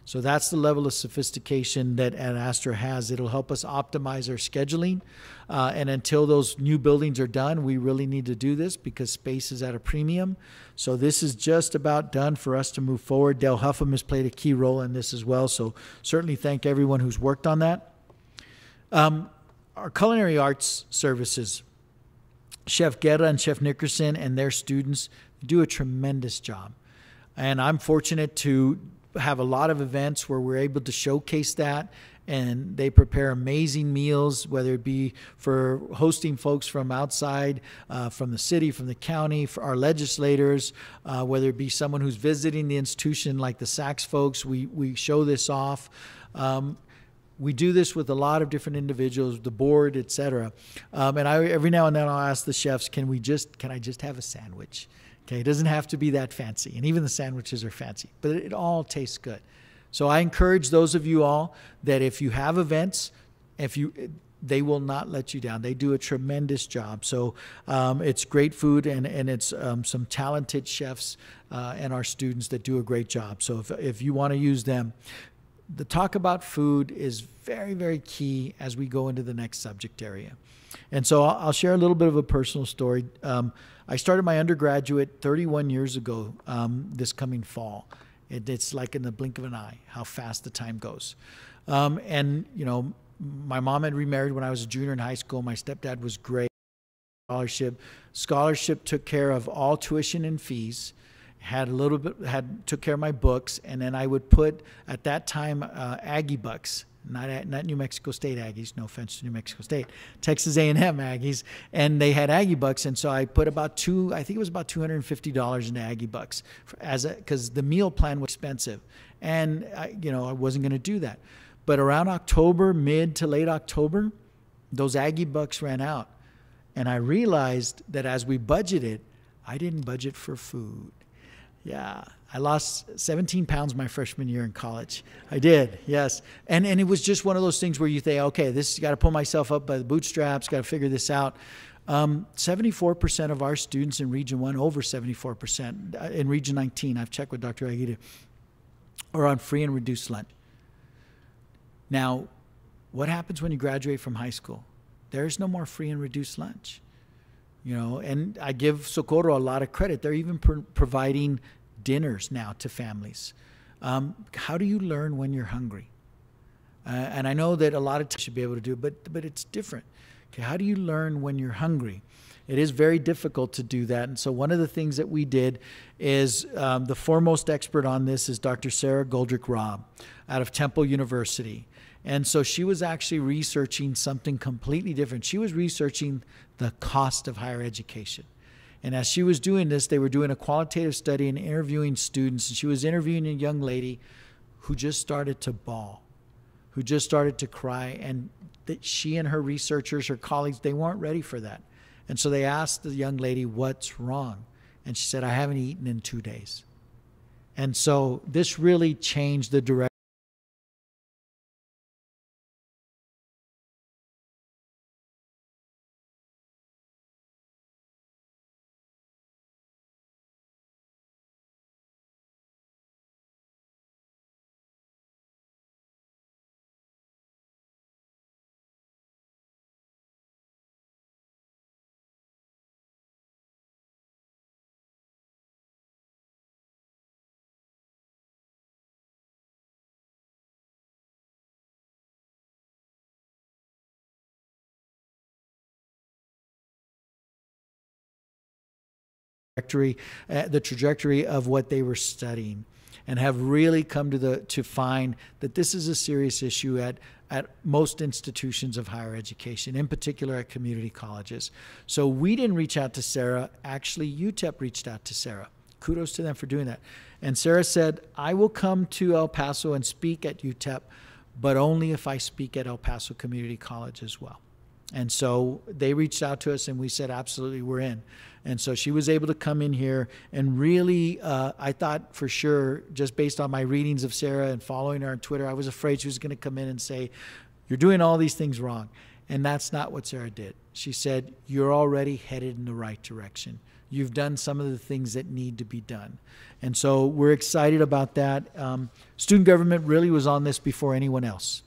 [SPEAKER 1] So that's the level of sophistication that Ad Astra has. It'll help us optimize our scheduling. And until those new buildings are done, we really need to do this because space is at a premium. So this is just about done for us to move forward. Dale Huffam has played a key role in this as well. So certainly thank everyone who's worked on that. Our culinary arts services, Chef Guerra and Chef Nickerson and their students do a tremendous job. And I'm fortunate to have a lot of events where we're able to showcase that, and they prepare amazing meals, whether it be for hosting folks from outside, from the city, from the county, for our legislators, whether it be someone who's visiting the institution like the Sachs folks, we show this off. We do this with a lot of different individuals, the board, et cetera. And every now and then I'll ask the chefs, can I just have a sandwich? Okay, it doesn't have to be that fancy. And even the sandwiches are fancy, but it all tastes good. So I encourage those of you all that if you have events, they will not let you down. They do a tremendous job. So it's great food, and it's some talented chefs and our students that do a great job. So if you want to use them, the talk about food is very, very key as we go into the next subject area. And so I'll share a little bit of a personal story. I started my undergraduate 31 years ago this coming fall. It's like in the blink of an eye how fast the time goes. And, you know, my mom had remarried when I was a junior in high school. My stepdad was great. Scholarship took care of all tuition and fees. Took care of my books, and then I would put at that time Aggie bucks, not New Mexico State Aggies, no offense to New Mexico State, Texas A&M Aggies, and they had Aggie bucks, and so I put about $250 into Aggie bucks because the meal plan was expensive, and I wasn't going to do that, but around October, mid to late October, those Aggie bucks ran out, and I realized that as we budgeted, I didn't budget for food. Yeah, I lost 17 pounds my freshman year in college. I did, yes. And it was just one of those things where you think, okay, this got to pull myself up by the bootstraps, got to figure this out. 74% of our students in Region 1, over 74%, in Region 19, I've checked with Dr. Aguirre, are on free and reduced lunch. Now, what happens when you graduate from high school? There's no more free and reduced lunch. And I give Socorro a lot of credit. They're even providing dinners now to families. How do you learn when you're hungry? And I know that a lot of should be able to do it, but it's different. Okay, how do you learn when you're hungry? It is very difficult to do that. And so one of the things that we did is the foremost expert on this is Dr. Sarah Goldrick-Robb out of Temple University. And so she was actually researching something completely different. She was researching the cost of higher education. And as she was doing this, they were doing a qualitative study and interviewing students. And she was interviewing a young lady who just started to bawl, who just started to cry. And that she and her researchers, her colleagues, they weren't ready for that. And so they asked the young lady, what's wrong? And she said, I haven't eaten in 2 days. And so this really changed the direction. The trajectory of what they were studying, and have really come to find that this is a serious issue at most institutions of higher education, in particular at community colleges. So we didn't reach out to Sarah. Actually, UTEP reached out to Sarah. Kudos to them for doing that. And Sarah said, I will come to El Paso and speak at UTEP, but only if I speak at El Paso Community College as well. And so they reached out to us and we said, absolutely, we're in. And so she was able to come in here and really, I thought for sure, just based on my readings of Sarah and following her on Twitter, I was afraid she was going to come in and say, you're doing all these things wrong. And that's not what Sarah did. She said, you're already headed in the right direction. you've done some of the things that need to be done. And so we're excited about that. Student government really was on this before anyone else.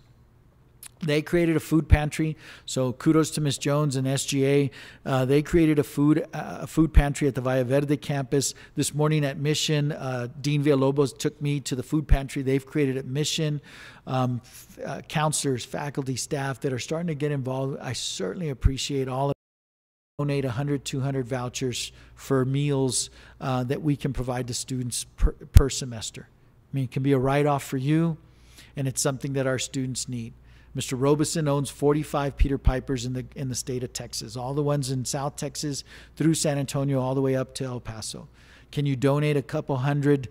[SPEAKER 1] They created a food pantry, so kudos to Ms. Jones and SGA. They created a food pantry at the Valle Verde campus. This morning at Mission, Dean Villalobos took me to the food pantry they've created at Mission. Counselors, faculty, staff that are starting to get involved. I certainly appreciate all of them. Donate 100, 200 vouchers for meals that we can provide to students per semester. I mean, it can be a write-off for you, and it's something that our students need. Mr. Robeson owns 45 Peter Pipers in the state of Texas, all the ones in South Texas through San Antonio all the way up to El Paso. Can you donate a couple hundred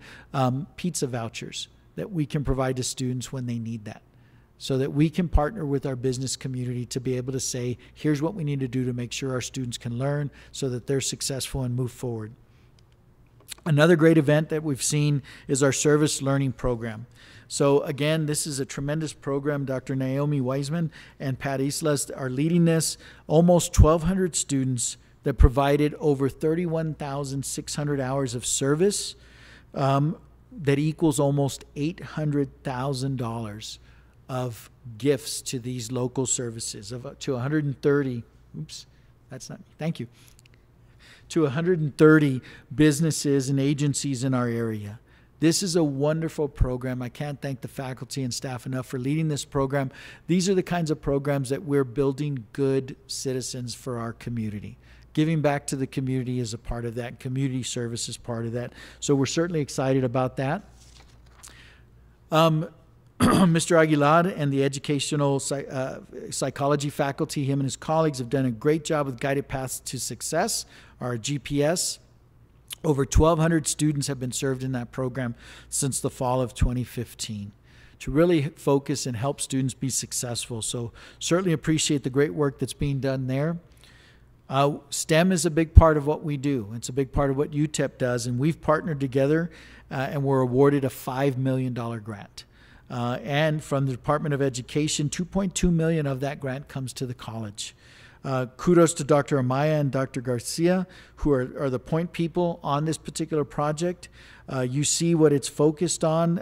[SPEAKER 1] pizza vouchers that we can provide to students when they need that, so that we can partner with our business community to be able to say, here's what we need to do to make sure our students can learn so that they're successful and move forward. Another great event that we've seen is our service learning program. So again, this is a tremendous program. Dr. Naomi Weisman and Pat Islas are leading this. Almost 1,200 students that provided over 31,600 hours of service that equals almost $800,000 of gifts to these local services, to 130, thank you, to 130 businesses and agencies in our area. This is a wonderful program. I can't thank the faculty and staff enough for leading this program. These are the kinds of programs that we're building good citizens for our community. Giving back to the community is a part of that. Community service is part of that. So we're certainly excited about that. Mr. Aguilar and the educational psychology faculty, him and his colleagues have done a great job with Guided Paths to Success, our GPS. Over 1,200 students have been served in that program since the fall of 2015 to really focus and help students be successful. So certainly appreciate the great work that's being done there. STEM is a big part of what we do. It's a big part of what UTEP does, and we've partnered together and we're awarded a $5 million grant. And from the Department of Education, $2.2 million of that grant comes to the college. Kudos to Dr. Amaya and Dr. Garcia, who are the point people on this particular project. You see what it's focused on.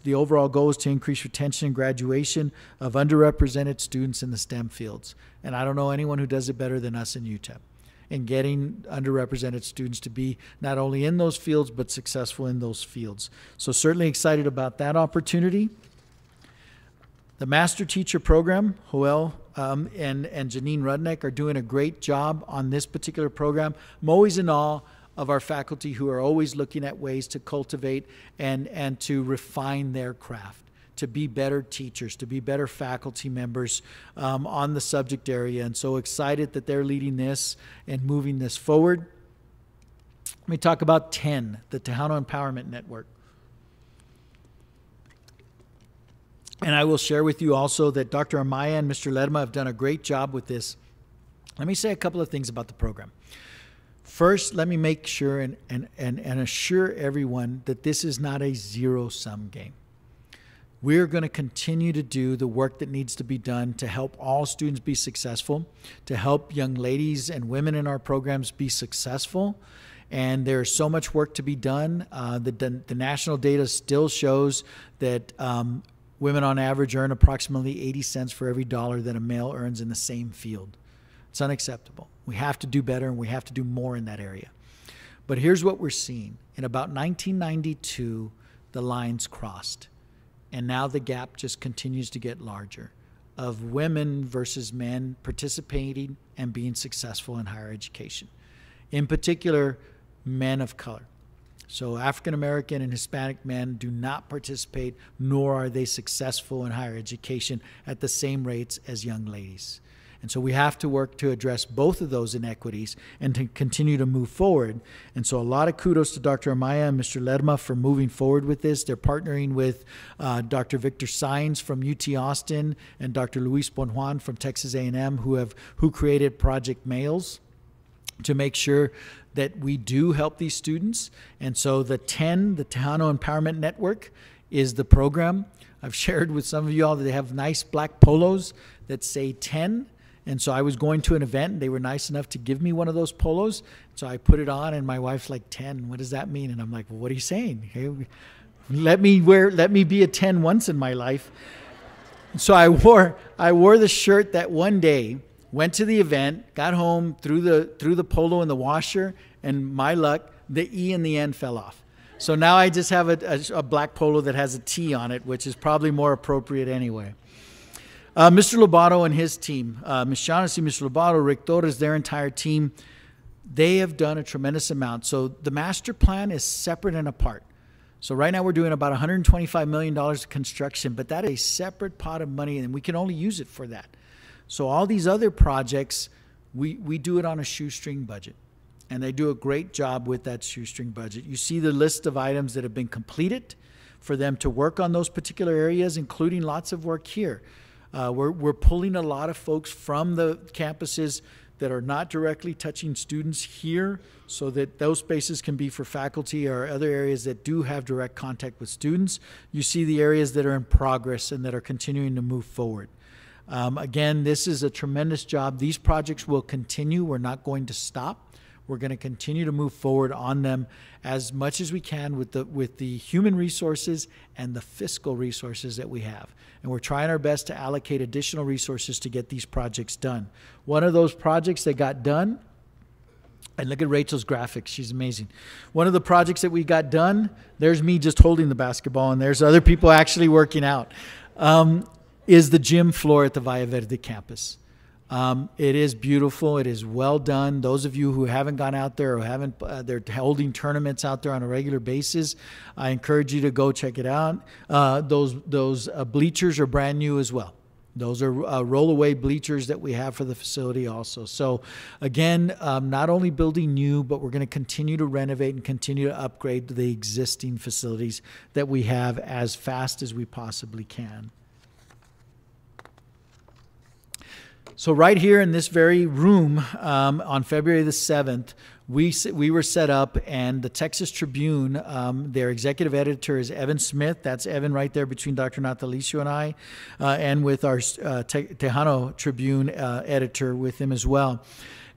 [SPEAKER 1] The overall goal is to increase retention and graduation of underrepresented students in the STEM fields. And I don't know anyone who does it better than us in UTEP in getting underrepresented students to be not only in those fields, but successful in those fields. So certainly excited about that opportunity. The Master Teacher Program, Joel and Janine Rudnick are doing a great job on this particular program. I'm always in awe of our faculty who are always looking at ways to cultivate and to refine their craft, to be better teachers, to be better faculty members on the subject area. And so excited that they're leading this and moving this forward. Let me talk about TEN, the Tejano Empowerment Network. And I will share with you also that Dr. Amaya and Mr. Lerma have done a great job with this. Let me say a couple of things about the program. First, let me make sure and assure everyone that this is not a zero-sum game. We're going to continue to do the work that needs to be done to help all students be successful, to help young ladies and women in our programs be successful. And there's so much work to be done. The national data still shows that women on average earn approximately 80 cents for every dollar that a male earns in the same field. It's unacceptable. We have to do better, and we have to do more in that area. But here's what we're seeing. In about 1992, the lines crossed, and now the gap just continues to get larger of women versus men participating and being successful in higher education. In particular, men of color. So African American and Hispanic men do not participate, nor are they successful in higher education at the same rates as young ladies. And so we have to work to address both of those inequities and to continue to move forward. And so a lot of kudos to Dr. Amaya and Mr. Lerma for moving forward with this. They're partnering with Dr. Victor Saenz from UT Austin and Dr. Luis Bonjuan from Texas A&M, who created Project Males to make sure that we do help these students. And so the TEN, the Tejano Empowerment Network, is the program. I've shared with some of you all that they have nice black polos that say TEN, And so I was going to an event, and they were nice enough to give me one of those polos. So I put it on, and my wife's like, 10, what does that mean? And I'm like, well, what are you saying? Hey, let me be a 10 once in my life. So I wore the shirt that one day, went to the event, got home, threw the polo in the washer, and my luck, the E in the end fell off. So now I just have a black polo that has a T on it, which is probably more appropriate anyway. Mr. Lobato and his team, Ms. Shaughnessy, Mr. Lobato, Rick Torres, their entire team, they have done a tremendous amount. So the master plan is separate and apart. So right now we're doing about $125 million of construction, but that is a separate pot of money, and we can only use it for that. So all these other projects, we do it on a shoestring budget. And they do a great job with that shoestring budget. You see the list of items that have been completed for them to work on those particular areas, including lots of work here. We're pulling a lot of folks from the campuses that are not directly touching students here so that those spaces can be for faculty or other areas that do have direct contact with students. You see the areas that are in progress and that are continuing to move forward. Again, this is a tremendous job. These projects will continue. We're not going to stop. We're going to continue to move forward on them as much as we can with the human resources and the fiscal resources that we have. And we're trying our best to allocate additional resources to get these projects done. One of those projects that got done, and look at Rachel's graphics, she's amazing. One of the projects that we got done, there's me just holding the basketball and there's other people actually working out, is the gym floor at the Valle Verde campus. It is beautiful. It is well done. Those of you who haven't gone out there or haven't, they're holding tournaments out there on a regular basis. I encourage you to go check it out. Those bleachers are brand new as well. Those are roll-away bleachers that we have for the facility also. So again, not only building new, but we're going to continue to renovate and continue to upgrade the existing facilities that we have as fast as we possibly can. So right here in this very room on February the 7th, we were set up, and the Texas Tribune, their executive editor is Evan Smith. That's Evan right there between Dr. Natalicio and I, and with our Tejano Tribune editor with him as well.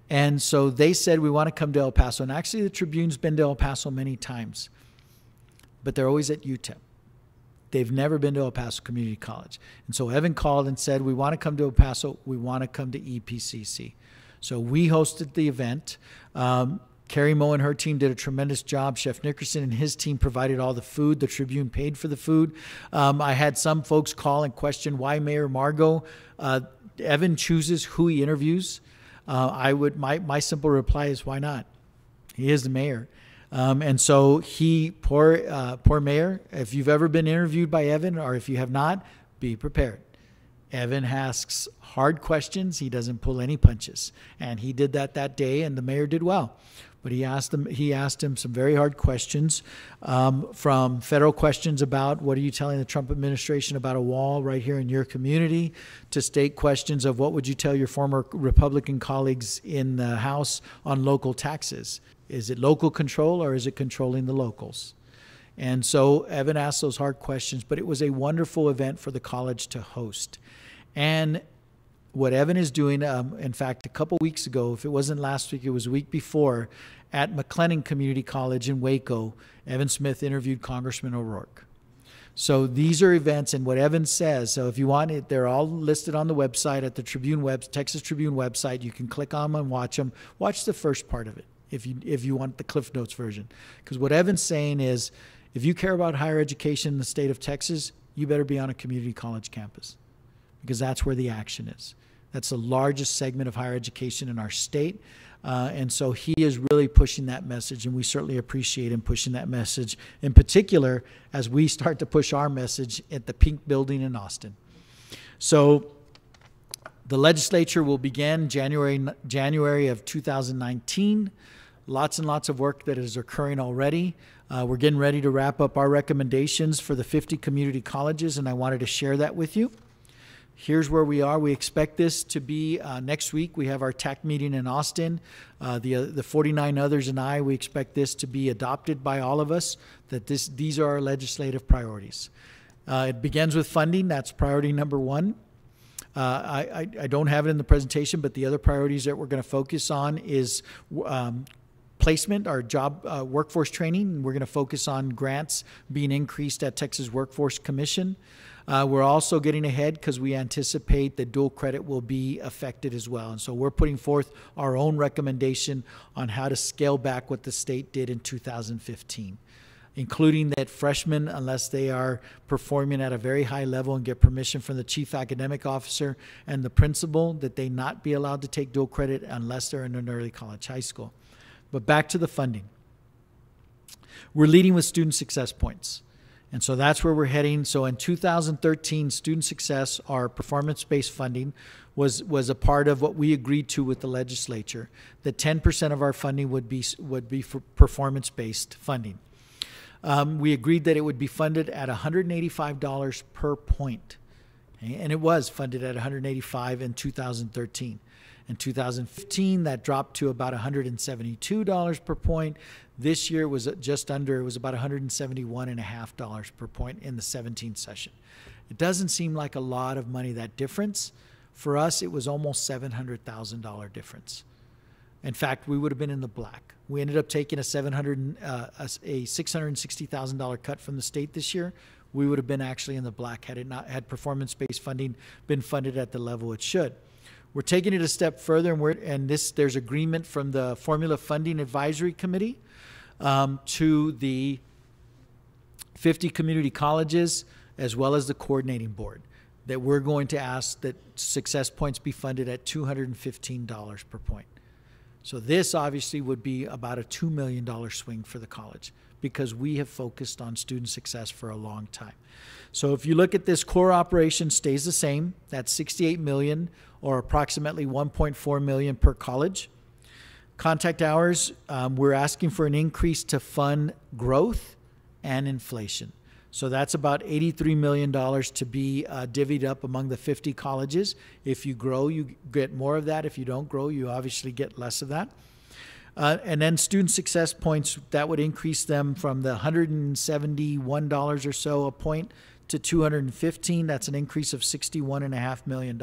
[SPEAKER 1] And so they said, we want to come to El Paso. And actually the Tribune's been to El Paso many times, but they're always at UTEP. They've never been to El Paso Community College. And so Evan called and said, we want to come to El Paso. We want to come to EPCC. So we hosted the event. Carrie Moe and her team did a tremendous job. Chef Nickerson and his team provided all the food. The Tribune paid for the food. I had some folks call and question why Mayor Margot. Evan chooses who he interviews. My simple reply is, why not? He is the mayor. And so poor mayor, if you've ever been interviewed by Evan, or if you have not, be prepared. Evan asks hard questions. He doesn't pull any punches. And he did that day, and the mayor did well. But he asked him some very hard questions, from federal questions about what are you telling the Trump administration about a wall right here in your community, to state questions of what would you tell your former Republican colleagues in the House on local taxes. Is it local control, or is it controlling the locals? And so Evan asked those hard questions, but it was a wonderful event for the college to host. And what Evan is doing, in fact, a couple weeks ago, if it wasn't last week, it was a week before, at McLennan Community College in Waco, Evan Smith interviewed Congressman O'Rourke. So these are events, and what Evan says, so if you want it, they're all listed on the website at the Texas Tribune website. You can click on them and watch them. Watch the first part of it if you want the Cliff Notes version. Because what Evan's saying is, if you care about higher education in the state of Texas, you better be on a community college campus, because that's where the action is. That's the largest segment of higher education in our state. And so he is really pushing that message, and we certainly appreciate him pushing that message, in particular as we start to push our message at the Pink Building in Austin. So the legislature will begin January of 2019. Lots and lots of work that is occurring already. We're getting ready to wrap up our recommendations for the 50 community colleges, and I wanted to share that with you. Here's where we are. We expect this to be next week. We have our TAC meeting in Austin. The 49 others and I, we expect this to be adopted by all of us, that these are our legislative priorities. It begins with funding. That's priority number one. I don't have it in the presentation, but the other priorities that we're going to focus on is placement, our job workforce training. We're going to focus on grants being increased at Texas Workforce Commission. We're also getting ahead because we anticipate that dual credit will be affected as well. And so we're putting forth our own recommendation on how to scale back what the state did in 2015, including that freshmen, unless they are performing at a very high level and get permission from the chief academic officer and the principal, that they not be allowed to take dual credit unless they're in an early college high school. But back to the funding. We're leading with student success points. And so that's where we're heading. So in 2013, student success, our performance-based funding, was a part of what we agreed to with the legislature, that 10% of our funding would be for performance-based funding. We agreed that it would be funded at $185 per point. Okay? And it was funded at $185 in 2013. In 2015, that dropped to about $172 per point. This year it was just under, it was about $171.50 per point in the 17th session. It doesn't seem like a lot of money, that difference. For us, it was almost $700,000 difference. In fact, we would have been in the black. We ended up taking a $660,000 cut from the state this year. We would have been actually in the black had performance-based funding been funded at the level it should. We're taking it a step further, and there's agreement from the Formula Funding Advisory Committee to the 50 community colleges, as well as the coordinating board, that we're going to ask that success points be funded at $215 per point. So this obviously would be about a $2 million swing for the college, because we have focused on student success for a long time. So if you look at this, core operation stays the same. That's $68 million, or approximately $1.4 million per college. Contact hours, we're asking for an increase to fund growth and inflation. So that's about $83 million to be divvied up among the 50 colleges. If you grow, you get more of that. If you don't grow, you obviously get less of that. And then student success points, that would increase them from the $171 or so a point to $215. That's an increase of $61.5 million.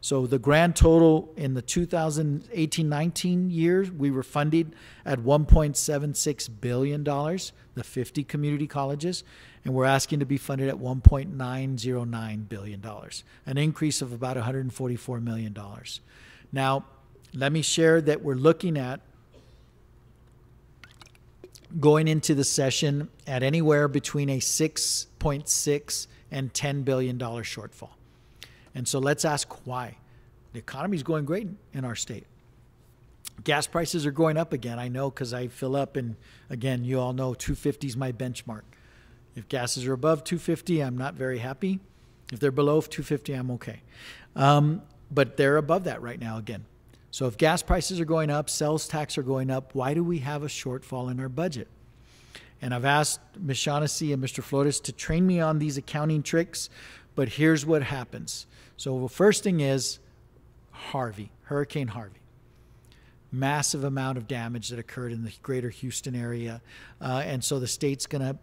[SPEAKER 1] So the grand total in the 2018-19 years, we were funded at $1.76 billion, the 50 community colleges, and we're asking to be funded at $1.909 billion, an increase of about $144 million. Now, let me share that we're looking at going into the session at anywhere between a 6.6 and $10 billion shortfall. And so let's ask why. The economy is going great in our state. Gas prices are going up again. I know, because I fill up, and again, you all know 250 is my benchmark. If gases are above 250, I'm not very happy. If they're below 250, I'm okay. But they're above that right now again. So if gas prices are going up, sales tax are going up, why do we have a shortfall in our budget? And I've asked Ms. Shaughnessy and Mr. Flores to train me on these accounting tricks, but here's what happens. So the first thing is Hurricane Harvey. Massive amount of damage that occurred in the greater Houston area. And so the state's gonna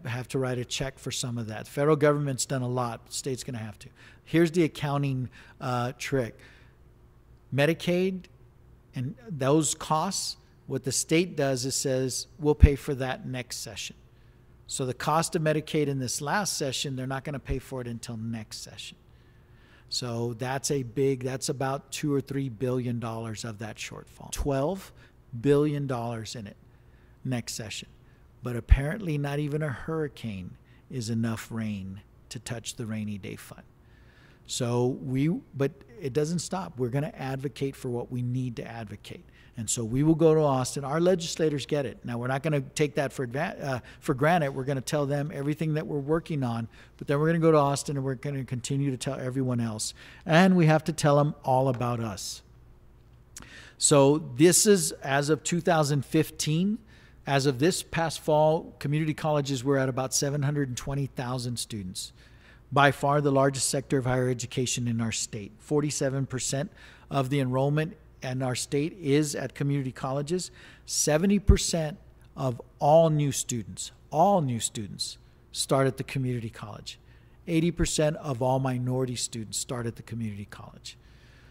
[SPEAKER 1] have to write a check for some of that. The federal government's done a lot. The state's gonna have to. Here's the accounting trick. Medicaid and those costs, what the state does is says, we'll pay for that next session. So the cost of Medicaid in this last session, they're not going to pay for it until next session. So that's about $2 or $3 billion of that shortfall. $12 billion in it next session. But apparently not even a hurricane is enough rain to touch the rainy day fund. So but it doesn't stop. We're going to advocate for what we need to advocate. And so we will go to Austin. Our legislators get it. Now, we're not going to take that for granted. We're going to tell them everything that we're working on, but then we're going to go to Austin and we're going to continue to tell everyone else. And we have to tell them all about us. So this is as of 2015. As of this past fall, community colleges were at about 720,000 students. By far the largest sector of higher education in our state. 47% of the enrollment in our state is at community colleges. 70% of all new students start at the community college. 80% of all minority students start at the community college.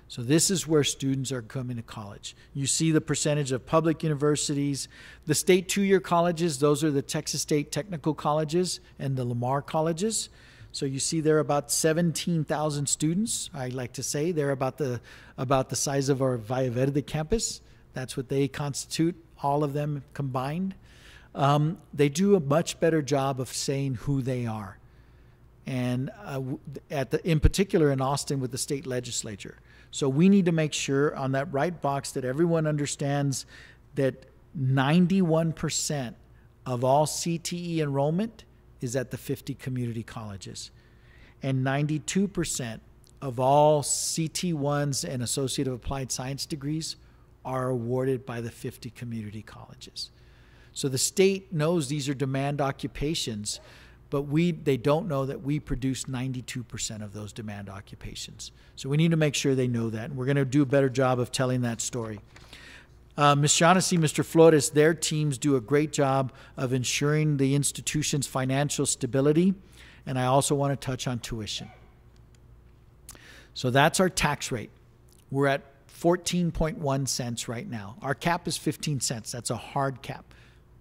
[SPEAKER 1] So this is where students are coming to college. You see the percentage of public universities. The state two-year colleges, those are the Texas State Technical Colleges and the Lamar Colleges. So you see there are about 17,000 students. I like to say they're about the size of our Valle Verde campus. That's what they constitute, all of them combined. They do a much better job of saying who they are. And in particular in Austin with the state legislature. So we need to make sure on that right box that everyone understands that 91% of all CTE enrollment is at the 50 community colleges. And 92% of all CT1s and Associate of Applied Science degrees are awarded by the 50 community colleges. So the state knows these are demand occupations, but they don't know that we produce 92% of those demand occupations. So we need to make sure they know that. And we're going to do a better job of telling that story. Ms. Shaughnessy, Mr. Flores, their teams do a great job of ensuring the institution's financial stability. And I also want to touch on tuition. So that's our tax rate. We're at 14.1 cents right now. Our cap is 15 cents. That's a hard cap.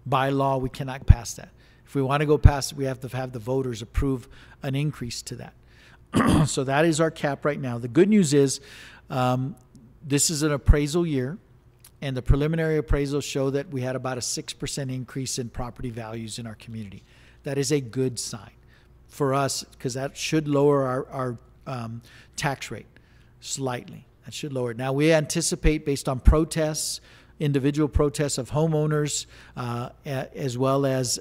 [SPEAKER 1] By law, we cannot pass that. If we want to go past it, we have to have the voters approve an increase to that. So that is our cap right now. The good news is this is an appraisal year, and the preliminary appraisals show that we had about a 6% increase in property values in our community. That is a good sign for us because that should lower our tax rate slightly. That should lower it. Now, we anticipate based on protests, individual protests of homeowners, as well as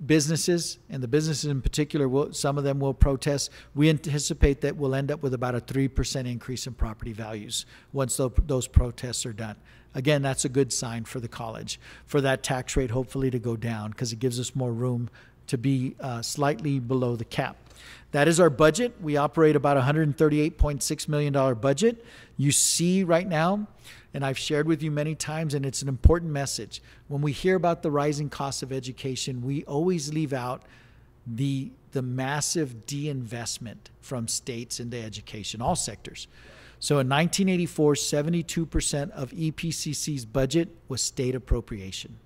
[SPEAKER 1] businesses, and the businesses in particular, some of them will protest. We anticipate that we'll end up with about a 3% increase in property values once those protests are done. Again, that's a good sign for the college, for that tax rate hopefully to go down because it gives us more room to be slightly below the cap. That is our budget. We operate about $138.6 million budget. You see right now, and I've shared with you many times, and it's an important message. When we hear about the rising cost of education, we always leave out the massive de-investment from states into education, all sectors. So in 1984, 72% of EPCC's budget was state appropriation.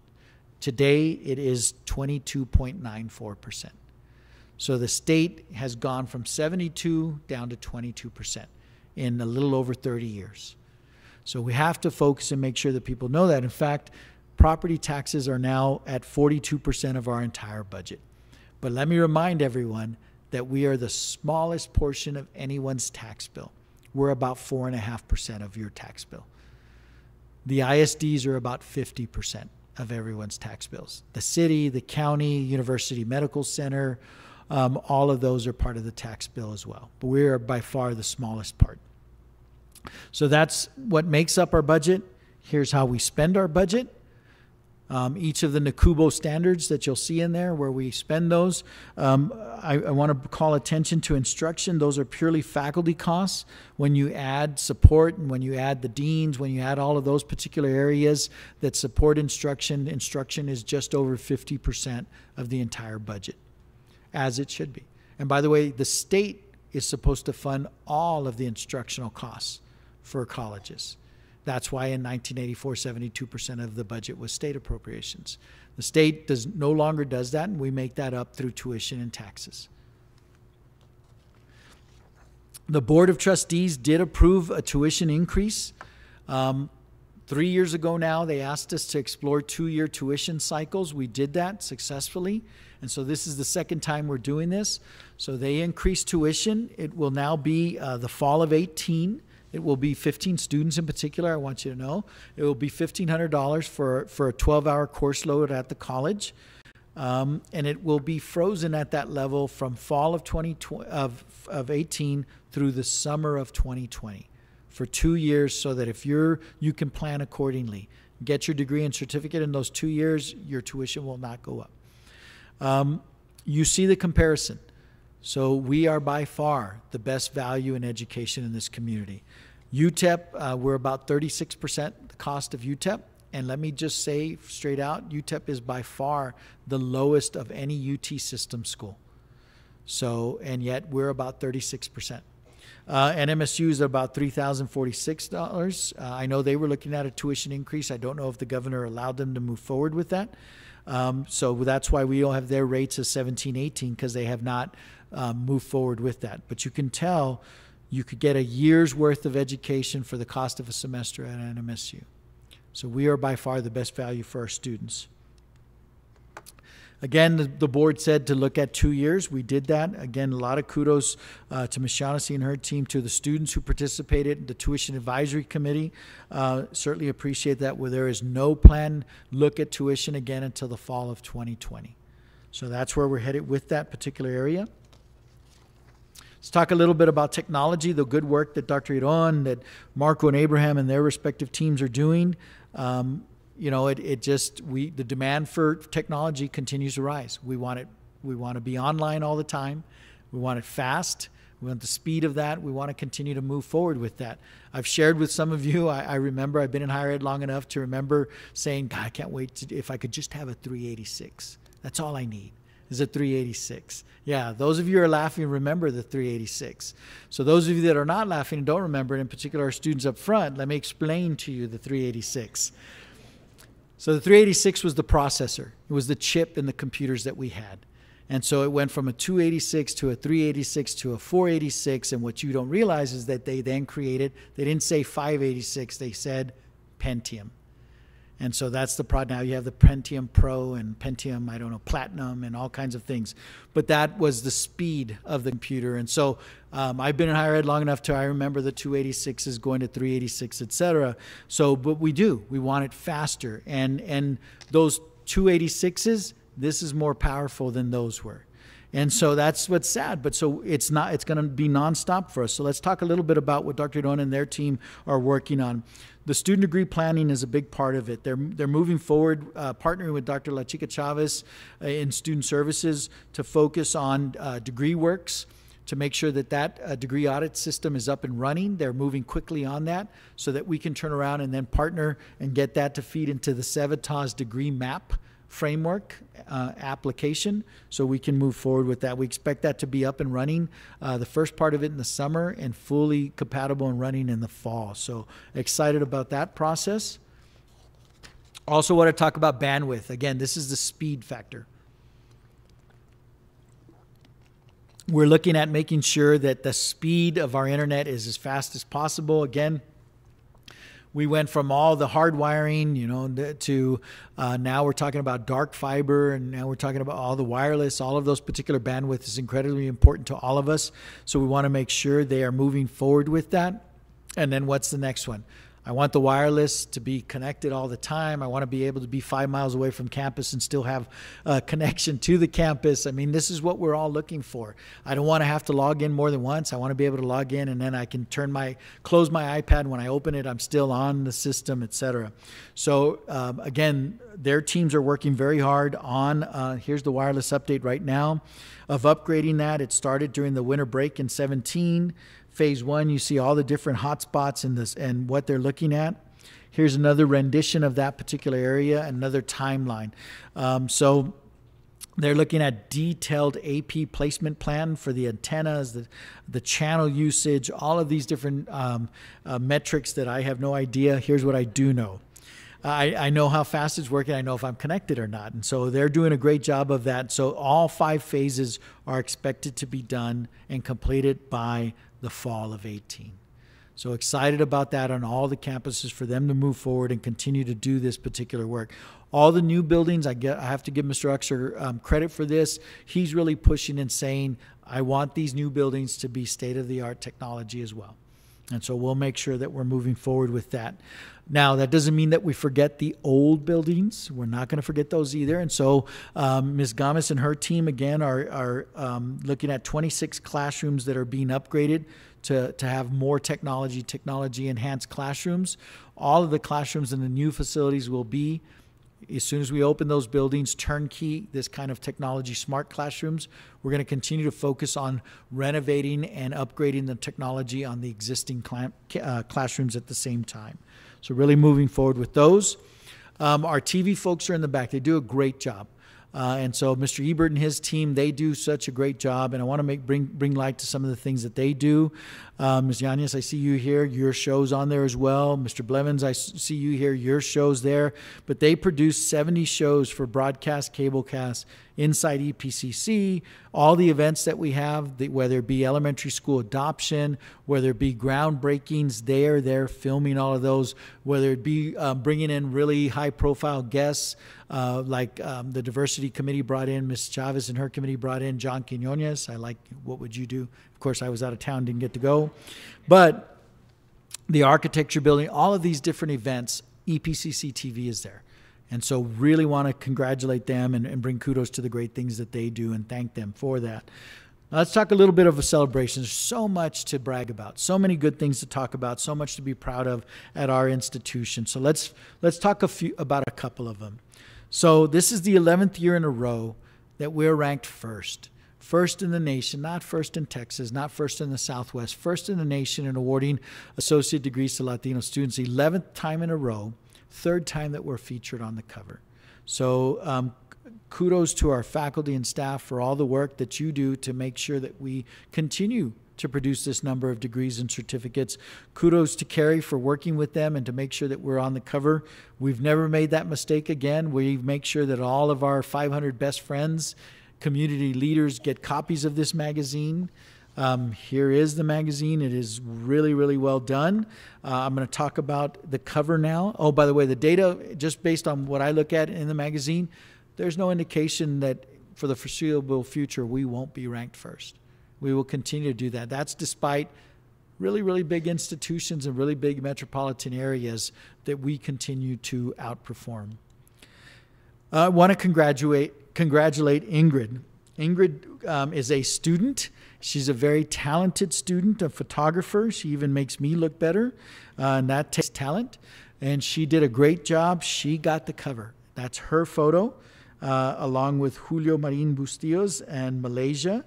[SPEAKER 1] Today, it is 22.94%. So the state has gone from 72 down to 22% in a little over 30 years. So we have to focus and make sure that people know that. In fact, property taxes are now at 42% of our entire budget. But let me remind everyone that we are the smallest portion of anyone's tax bill. We're about 4.5% of your tax bill. The ISDs are about 50% of everyone's tax bills. The city, the county, University Medical Center, all of those are part of the tax bill as well. But we are by far the smallest part. So that's what makes up our budget. Here's how we spend our budget. Each of the NACUBO standards that you'll see in there where we spend those. I want to call attention to instruction. Those are purely faculty costs. When you add support and when you add the deans, when you add all of those particular areas that support instruction, instruction is just over 50% of the entire budget, as it should be. And by the way, the state is supposed to fund all of the instructional costs for colleges. That's why in 1984, 72% of the budget was state appropriations. The state no longer does that, and we make that up through tuition and taxes. The Board of Trustees did approve a tuition increase. 3 years ago now, they asked us to explore 2-year tuition cycles. We did that successfully. And so this is the second time we're doing this. So they increased tuition. It will now be the fall of 18. It will be 15 students in particular, I want you to know. It will be $1,500 for a 12-hour course load at the college. And it will be frozen at that level from fall of 18 through the summer of 2020 for 2 years, so that if you can plan accordingly. Get your degree and certificate in those 2 years, your tuition will not go up. You see the comparison. So we are by far the best value in education in this community. UTEP, we're about 36% the cost of UTEP. And let me just say straight out, UTEP is by far the lowest of any UT system school. So, and yet we're about 36%. And MSU is about $3,046. I know they were looking at a tuition increase. I don't know if the governor allowed them to move forward with that. So that's why we don't have their rates as 17, 18, because they have not moved forward with that. But you can tell you could get a year's worth of education for the cost of a semester at an MSU. So we are by far the best value for our students. Again, the board said to look at 2 years. We did that. Again, a lot of kudos to Ms. Shaughnessy and her team, to the students who participated, the Tuition Advisory Committee. Certainly appreciate that, where there is no planned look at tuition again until the fall of 2020. So that's where we're headed with that particular area. Let's talk a little bit about technology, the good work that Dr. Iron, that Marco and Abraham and their respective teams are doing. You know, the demand for technology continues to rise. We want to be online all the time. We want it fast. We want the speed of that. We want to continue to move forward with that. I've shared with some of you, I remember I've been in higher ed long enough to remember saying, God, I can't wait if I could just have a 386. That's all I need, is a 386. Yeah, those of you who are laughing, remember the 386. So those of you that are not laughing and don't remember, and in particular our students up front, let me explain to you the 386. So the 386 was the processor. It was the chip in the computers that we had. And so it went from a 286 to a 386 to a 486. And what you don't realize is that they then created, they didn't say 586, they said Pentium. And so that's the product. Now you have the Pentium Pro and Pentium, I don't know, Platinum and all kinds of things. But that was the speed of the computer. And so I've been in higher ed long enough to I remember the 286s going to 386, et cetera. So, but we want it faster. And those 286s, this is more powerful than those were. And so that's what's sad. But so it's going to be nonstop for us. So let's talk a little bit about what Dr. Iron and their team are working on. The student degree planning is a big part of it. They're moving forward, partnering with Dr. La Chica Chavez in student services to focus on degree works, to make sure that that degree audit system is up and running. They're moving quickly on that so that we can turn around and then partner and get that to feed into the Civitas degree map framework application, so we can move forward with that. We expect that to be up and running, the first part of it in the summer and fully compatible and running in the fall. So excited about that process. Also want to talk about bandwidth. Again, this is the speed factor. We're looking at making sure that the speed of our internet is as fast as possible. Again, we went from all the hard wiring, you know, to now we're talking about dark fiber, and now we're talking about all the wireless. All of those particular bandwidth is incredibly important to all of us. So we want to make sure they are moving forward with that. And then what's the next one? I want the wireless to be connected all the time. I want to be able to be 5 miles away from campus and still have a connection to the campus. I mean, this is what we're all looking for. I don't want to have to log in more than once. I want to be able to log in and then I can close my iPad. When I open it, I'm still on the system, et cetera. So again, their teams are working very hard on, here's the wireless update right now, of upgrading that. It started during the winter break in 17. Phase 1, you see all the different hotspots in this and what they're looking at. Here's another rendition of that particular area, another timeline. So they're looking at detailed AP placement plan for the antennas, the channel usage, all of these different metrics that I have no idea. Here's what I do know. I know how fast it's working. I know if I'm connected or not. And so they're doing a great job of that. So all 5 phases are expected to be done and completed by the fall of 18. So excited about that on all the campuses for them to move forward and continue to do this particular work. All the new buildings, I have to give Mr. Uxer credit for this. He's really pushing and saying, I want these new buildings to be state-of-the-art technology as well. And so we'll make sure that we're moving forward with that. Now, that doesn't mean that we forget the old buildings. We're not going to forget those either. And so Ms. Gomez and her team, again, are looking at 26 classrooms that are being upgraded to have more technology-enhanced classrooms. All of the classrooms in the new facilities will be, as soon as we open those buildings, turnkey, this kind of technology smart classrooms. We're going to continue to focus on renovating and upgrading the technology on the existing classrooms at the same time. So really moving forward with those. Our TV folks are in the back. They do a great job. And so Mr. Ebert and his team, they do such a great job, and I want to bring light to some of the things that they do. Ms. Yanez, I see you here. Your show's on there as well. Mr. Blevins, I see you here. Your show's there. But they produce 70 shows for broadcast, cablecast, inside EPCC, all the events that we have, whether it be elementary school adoption, whether it be groundbreakings, they're filming all of those, whether it be bringing in really high-profile guests, like the diversity committee brought in, Ms. Chavez and her committee brought in John Quinones. I like What Would You Do? Of course, I was out of town, didn't get to go. But the architecture building, all of these different events, EPCC TV is there. And so really want to congratulate them and bring kudos to the great things that they do and thank them for that. Now let's talk a little bit of a celebration. There's so much to brag about, so many good things to talk about, so much to be proud of at our institution. So let's talk about a couple of them. So this is the 11th year in a row that we're ranked first. First in the nation, not first in Texas, not first in the Southwest, first in the nation in awarding associate degrees to Latino students, 11th time in a row, third time that we're featured on the cover. So kudos to our faculty and staff for all the work that you do to make sure that we continue to produce this number of degrees and certificates. Kudos to Carrie for working with them and to make sure that we're on the cover. We've never made that mistake again. We make sure that all of our 500 best friends, community leaders, get copies of this magazine. Here is the magazine. It is really, really well done. I'm going to talk about the cover now. Oh, by the way, the data, just based on what I look at in the magazine, there's no indication that for the foreseeable future we won't be ranked first. We will continue to do that. That's despite really, really big institutions and really big metropolitan areas that we continue to outperform. I want to congratulate Ingrid. Ingrid is a student. She's a very talented student, a photographer. She even makes me look better, and that takes talent. And she did a great job. She got the cover. That's her photo, along with Julio Marin Bustillos and Malaysia,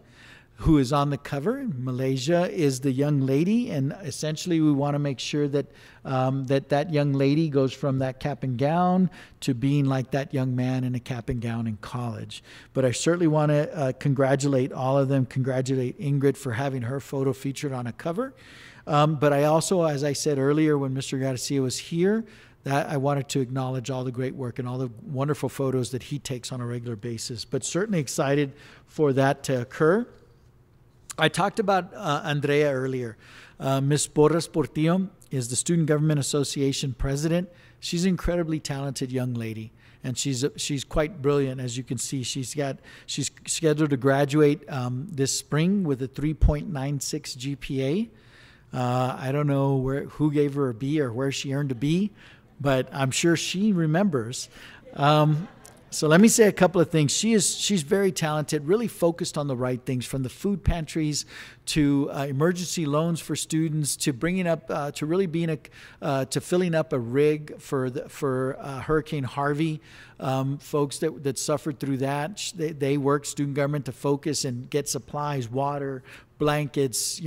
[SPEAKER 1] who is on the cover. Malaysia is the young lady, and essentially we want to make sure that that young lady goes from that cap and gown to being like that young man in a cap and gown in college. But I certainly want to congratulate all of them, congratulate Ingrid for having her photo featured on a cover. But I also, as I said earlier when Mr. Garcia was here, that I wanted to acknowledge all the great work and all the wonderful photos that he takes on a regular basis. But certainly excited for that to occur. I talked about Andrea earlier. Ms. Porras Portillo is the Student Government Association president. She's an incredibly talented young lady, and she's quite brilliant, as you can see. She's scheduled to graduate this spring with a 3.96 GPA. I don't know who gave her a B or where she earned a B, but I'm sure she remembers. So let me say a couple of things. She's very talented, really focused on the right things, from the food pantries to emergency loans for students to bringing up to really being to filling up a rig for Hurricane Harvey. Folks that suffered through that, they work student government to focus and get supplies, water, blankets,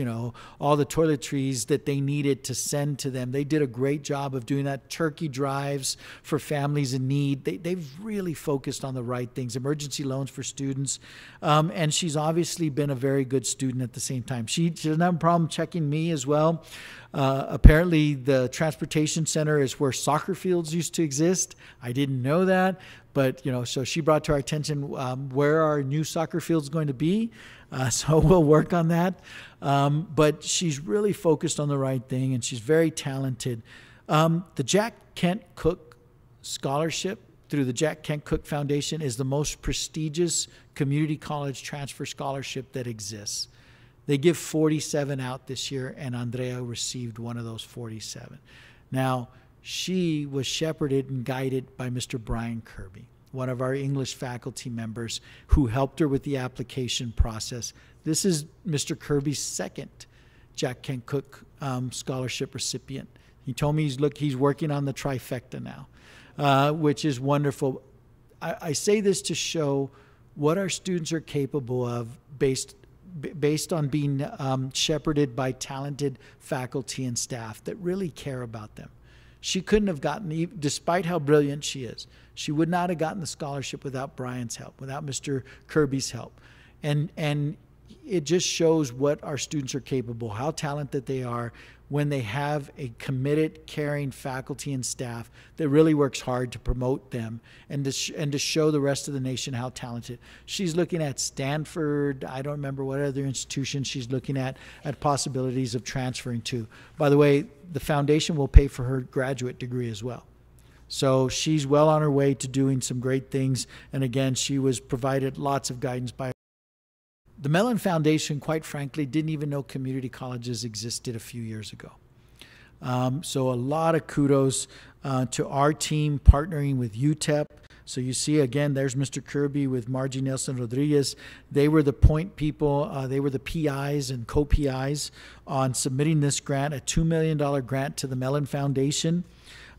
[SPEAKER 1] all the toiletries that they needed to send to them. They did a great job of doing that. Turkey drives for families in need. They've really focused on the right things. Emergency loans for students. And she's obviously been a very good student at the same time. She doesn't have a problem checking me as well. Apparently the transportation center is where soccer fields used to exist. I didn't know that, but so she brought to our attention where our new soccer fields going to be. So we'll work on that. But she's really focused on the right thing, and she's very talented. The Jack Kent Cooke Scholarship through the Jack Kent Cooke Foundation is the most prestigious community college transfer scholarship that exists. They give 47 out this year, and Andrea received one of those 47. Now, she was shepherded and guided by Mr. Brian Kirby, one of our English faculty members who helped her with the application process. This is Mr. Kirby's second Jack Kent Cooke scholarship recipient. He told me he's working on the trifecta now, which is wonderful. I say this to show what our students are capable of based on being shepherded by talented faculty and staff that really care about them. She couldn't have gotten, despite how brilliant she is, she would not have gotten the scholarship without Brian's help, without Mr. Kirby's help. And it just shows what our students are capable, how talented they are when they have a committed, caring faculty and staff that really works hard to promote them and to show the rest of the nation how talented. She's looking at Stanford. I don't remember what other institution she's looking at possibilities of transferring to. By the way, the foundation will pay for her graduate degree as well. So she's well on her way to doing some great things. And again, she was provided lots of guidance by the Mellon Foundation. Quite frankly, didn't even know community colleges existed a few years ago. So a lot of kudos to our team partnering with UTEP. So you see, again, there's Mr. Kirby with Margie Nelson Rodriguez. They were the point people. They were the PIs and co-PIs on submitting this grant, a $2 million grant to the Mellon Foundation.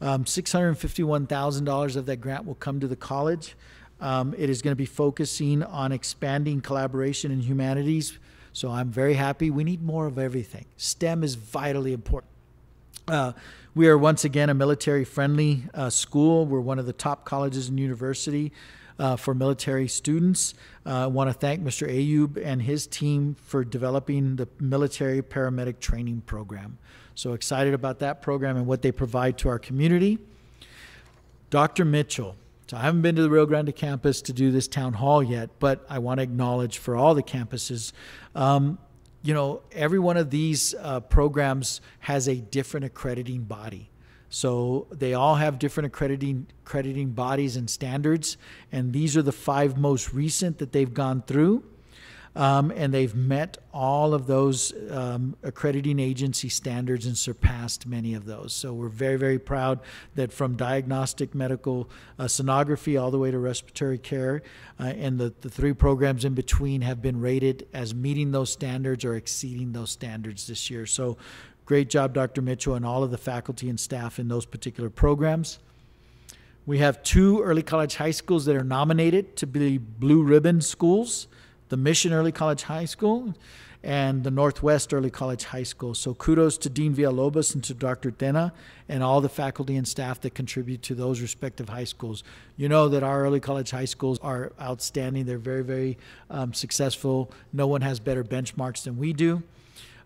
[SPEAKER 1] $651,000 of that grant will come to the college. It is going to be focusing on expanding collaboration in humanities. So I'm very happy. We need more of everything. STEM is vitally important. We are once again a military-friendly school. We're one of the top colleges and university for military students. I want to thank Mr. Ayub and his team for developing the military paramedic training program. So excited about that program and what they provide to our community. Dr. Mitchell. So I haven't been to the Rio Grande campus to do this town hall yet, but I want to acknowledge for all the campuses, you know, every one of these programs has a different accrediting body. So they all have different accrediting bodies and standards, and these are the 5 most recent that they've gone through. And they've met all of those accrediting agency standards and surpassed many of those. So we're very, very proud that from diagnostic medical sonography all the way to respiratory care and the 3 programs in between have been rated as meeting those standards or exceeding those standards this year. So great job, Dr. Mitchell, and all of the faculty and staff in those particular programs. We have 2 early college high schools that are nominated to be Blue Ribbon schools. The Mission Early College High School and the Northwest Early College High School. So kudos to Dean Villalobos and to Dr. Tena and all the faculty and staff that contribute to those respective high schools. You know that our early college high schools are outstanding. They're very, very successful. No one has better benchmarks than we do.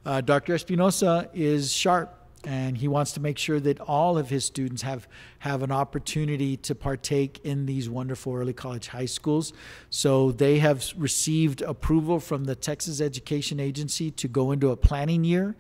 [SPEAKER 1] Dr. Espinosa is sharp, and he wants to make sure that all of his students have an opportunity to partake in these wonderful early college high schools. So they have received approval from the Texas Education Agency to go into a planning year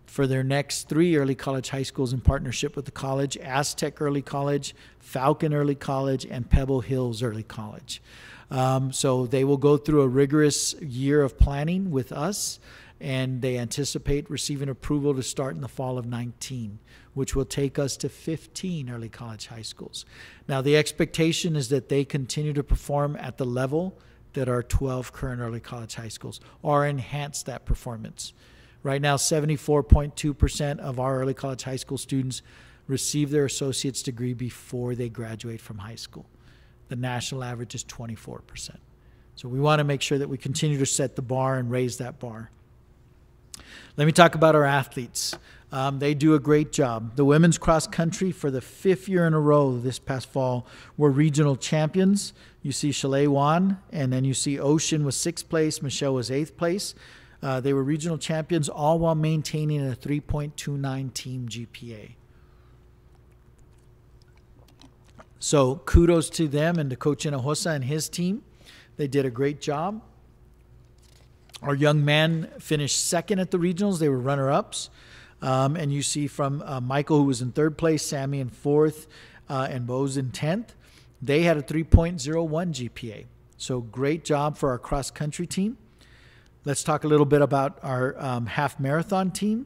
[SPEAKER 1] for their next 3 early college high schools in partnership with the college: Aztec Early College, Falcon Early College, and Pebble Hills Early College. So they will go through a rigorous year of planning with us, and they anticipate receiving approval to start in the fall of 19, which will take us to 15 early college high schools. Now, the expectation is that they continue to perform at the level that our 12 current early college high schools or enhance that performance. Right now, 74.2% of our early college high school students receive their associate's degree before they graduate from high school. The national average is 24%. So we want to make sure that we continue to set the bar and raise that bar. Let me talk about our athletes. They do a great job. The women's cross country for the 5th year in a row this past fall were regional champions. You see Shalay Wan, and then you see Ocean was 6th place, Michelle was 8th place. They were regional champions, all while maintaining a 3.29 team GPA. So kudos to them and to Coach Hinojosa and his team. They did a great job. Our young men finished 2nd at the regionals. They were runner-ups. And you see from Michael, who was in 3rd place, Sammy in 4th, and Bose in 10th. They had a 3.01 GPA. So great job for our cross-country team. Let's talk a little bit about our half marathon team.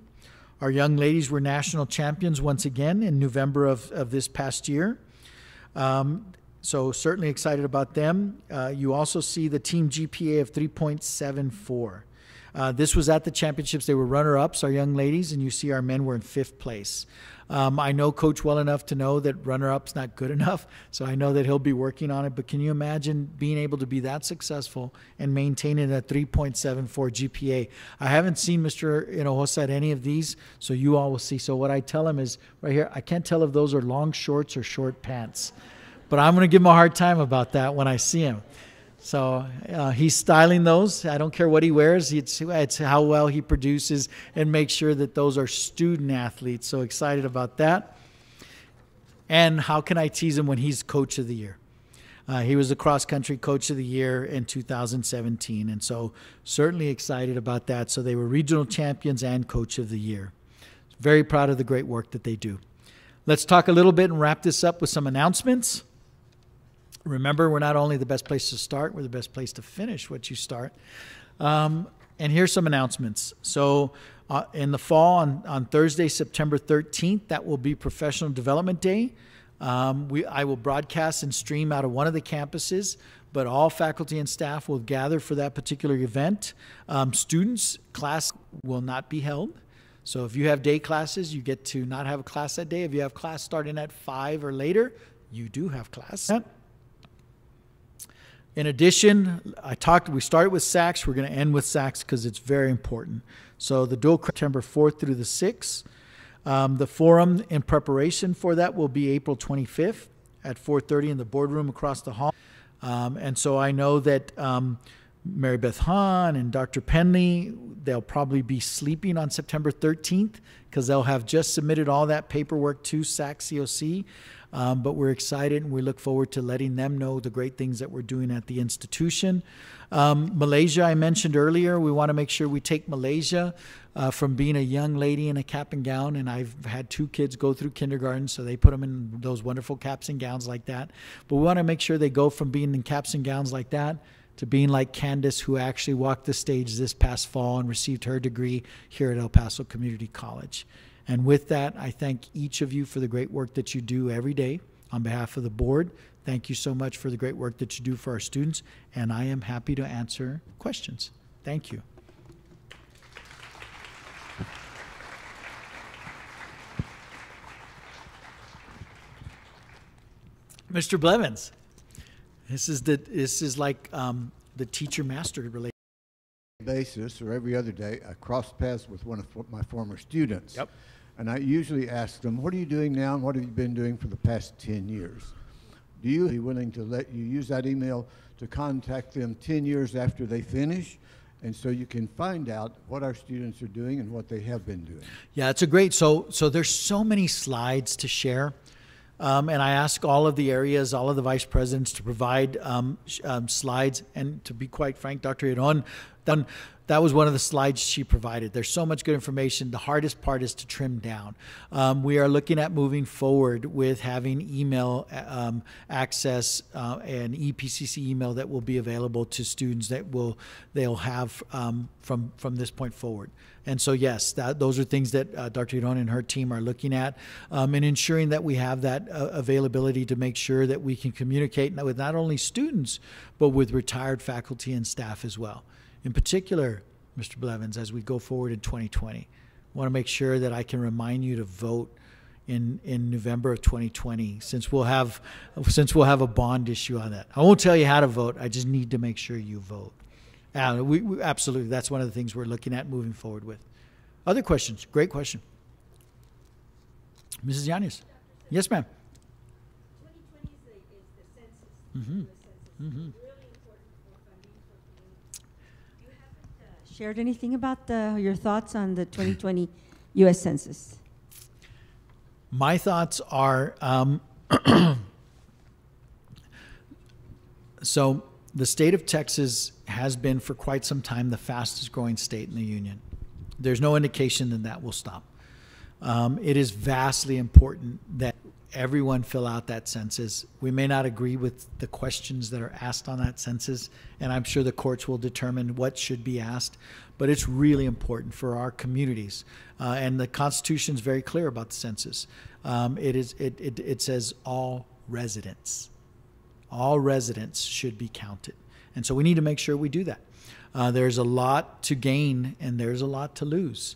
[SPEAKER 1] Our young ladies were national champions once again in November of this past year. So certainly excited about them. You also see the team GPA of 3.74. This was at the championships. They were runner-ups, our young ladies, and you see our men were in 5th place. I know Coach well enough to know that runner-up's not good enough, so I know that he'll be working on it. But can you imagine being able to be that successful and maintaining a 3.74 GPA? I haven't seen Mr. Hinojosa at any of these, so you all will see. So what I tell him is, right here, I can't tell if those are long shorts or short pants, but I'm going to give him a hard time about that when I see him. So he's styling those. I don't care what he wears. It's how well he produces and makes sure that those are student athletes. So excited about that. And how can I tease him when he's Coach of the Year? He was the cross-country Coach of the Year in 2017. And so certainly excited about that. So they were regional champions and Coach of the Year. Very proud of the great work that they do. Let's talk a little bit and wrap this up with some announcements. Remember, we're not only the best place to start, we're the best place to finish what you start. And here's some announcements. So in the fall, on Thursday, September 13th, that will be Professional Development Day. I will broadcast and stream out of one of the campuses, but all faculty and staff will gather for that particular event. Students, class will not be held. So if you have day classes, you get to not have a class that day. If you have class starting at 5 or later, you do have class. In addition, we started with SACS. We're going to end with SACS because it's very important. So the dual September 4th through the 6th. The forum in preparation for that will be April 25th at 4:30 in the boardroom across the hall. And so I know that Mary Beth Hahn and Dr. Penley, they'll probably be sleeping on September 13th because they'll have just submitted all that paperwork to SACS COC. But we're excited and we look forward to letting them know the great things that we're doing at the institution. Malaysia, I mentioned earlier, we want to make sure we take Malaysia from being a young lady in a cap and gown. And I've had 2 kids go through kindergarten, so they put them in those wonderful caps and gowns like that. But we want to make sure they go from being in caps and gowns like that to being like Candace, who actually walked the stage this past fall and received her degree here at El Paso Community College. And with that, I thank each of you for the great work that you do every day. On behalf of the board, thank you so much for the great work that you do for our students, and I am happy to answer questions. Thank you. Mr. Blevins, this is like the teacher-master relationship.
[SPEAKER 2] Basis or every other day, I cross paths with one of my former students.
[SPEAKER 1] Yep.
[SPEAKER 2] And I usually ask them, what are you doing now and what have you been doing for the past 10 years? Do you be willing to let you use that email to contact them 10 years after they finish? And so you can find out what our students are doing and what they have been doing.
[SPEAKER 1] Yeah, it's a great, so there's so many slides to share. And I ask all of the areas, all of the vice presidents to provide slides. And to be quite frank, Dr. Iron, that was one of the slides she provided. There's so much good information. The hardest part is to trim down. We are looking at moving forward with having email access and EPCC email that will be available to students that they'll have from this point forward. And so, yes, those are things that Dr. Iron and her team are looking at and ensuring that we have that availability to make sure that we can communicate with not only students, but with retired faculty and staff as well. In particular, Mr. Blevins, as we go forward in 2020, I want to make sure that I can remind you to vote in November of 2020, since we'll have a bond issue on that. I won't tell you how to vote. I just need to make sure you vote. We absolutely, that's one of the things we're looking at moving forward with. Other questions? Great question. Mrs. Yanez. Yes, ma'am.
[SPEAKER 3] 2020 is the census.
[SPEAKER 1] Mm-hmm.
[SPEAKER 3] Mm-hmm. Really important for funding for communities. You haven't shared anything about your thoughts on the 2020 U.S. Census?
[SPEAKER 1] My thoughts are, so the state of Texas has been for quite some time the fastest growing state in the union. There's no indication that that will stop. It is vastly important that everyone fill out that census. We may not agree with the questions that are asked on that census, and I'm sure the courts will determine what should be asked, but it's really important for our communities. And the Constitution is very clear about the census. It says all residents. All residents should be counted. And so we need to make sure we do that. There's a lot to gain and there's a lot to lose.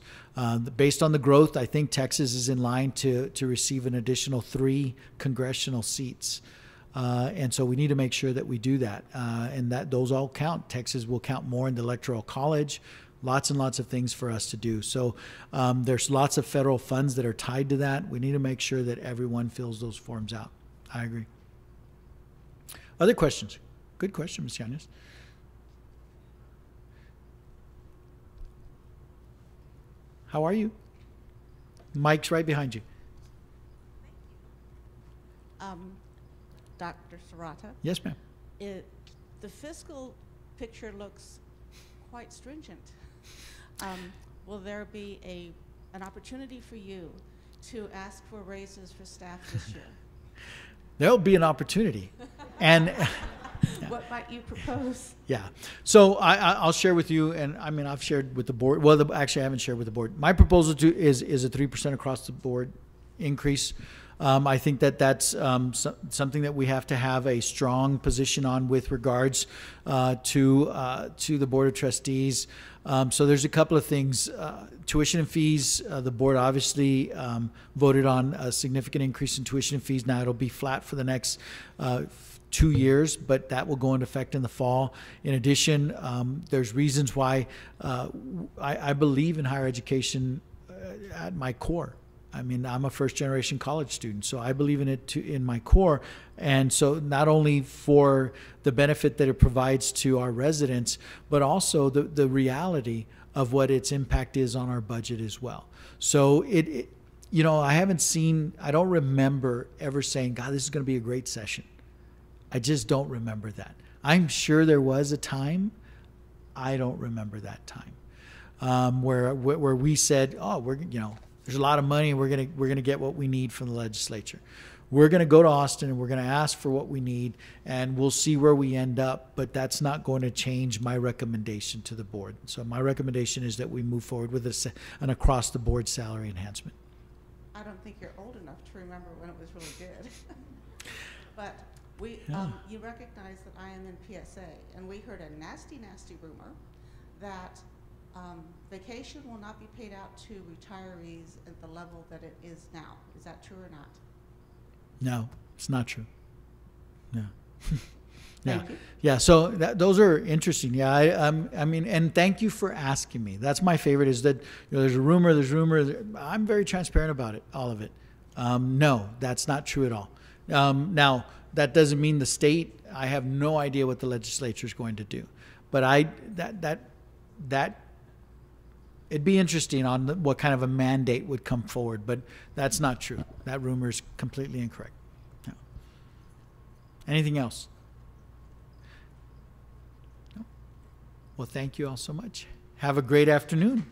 [SPEAKER 1] Based on the growth, I think Texas is in line to receive an additional 3 congressional seats. And so we need to make sure that we do that, and that those all count. Texas will count more in the Electoral College. Lots and lots of things for us to do. So there's lots of federal funds that are tied to that. We need to make sure that everyone fills those forms out. I agree. Other questions? Good question, Ms. Yanis. How are you? Mike's right behind you.
[SPEAKER 4] Dr. Serrata,
[SPEAKER 1] Yes, ma'am.
[SPEAKER 4] the fiscal picture looks quite stringent. Will there be an opportunity for you to ask for raises for staff this year?
[SPEAKER 1] There'll be an opportunity. And
[SPEAKER 4] What might you propose?
[SPEAKER 1] yeah. So I'll share with you, and I mean, I've shared with the board. Well, actually, I haven't shared with the board. My proposal is a 3% across the board increase. I think that's something that we have to have a strong position on with regards to the Board of Trustees. So there's a couple of things. Tuition and fees, the board obviously voted on a significant increase in tuition and fees. Now it'll be flat for the next 2 years, but that will go into effect in the fall. In addition, there's reasons why I believe in higher education at my core. I mean, I'm a first-generation college student, so I believe in it in my core. And so not only for the benefit that it provides to our residents, but also the reality of what its impact is on our budget as well. So I don't remember ever saying, God, this is going to be a great session. I just don't remember that. I'm sure there was a time. I don't remember that time where we said, oh, there's a lot of money and we're gonna get what we need from the legislature. We're gonna go to Austin and we're gonna ask for what we need, and we'll see where we end up, but that's not going to change my recommendation to the board. So my recommendation is that we move forward with an across the board salary enhancement.
[SPEAKER 4] I don't think you're old enough to remember when it was really good. But you recognize that I am in PSA, and we heard a nasty, nasty rumor that vacation will not be paid out to retirees at the level that it is now. Is that true or not?
[SPEAKER 1] No, it's not true. No. Yeah.
[SPEAKER 4] Thank you.
[SPEAKER 1] Yeah. So those are interesting. Yeah. I mean, and thank you for asking me. That's my favorite, is that there's a rumor. I'm very transparent about it, all of it. No, that's not true at all. Now, that doesn't mean the state. I have no idea what the legislature is going to do, but it'd be interesting on what kind of a mandate would come forward, but that's not true. That rumor is completely incorrect. No. Anything else? No? Well, thank you all so much. Have a great afternoon.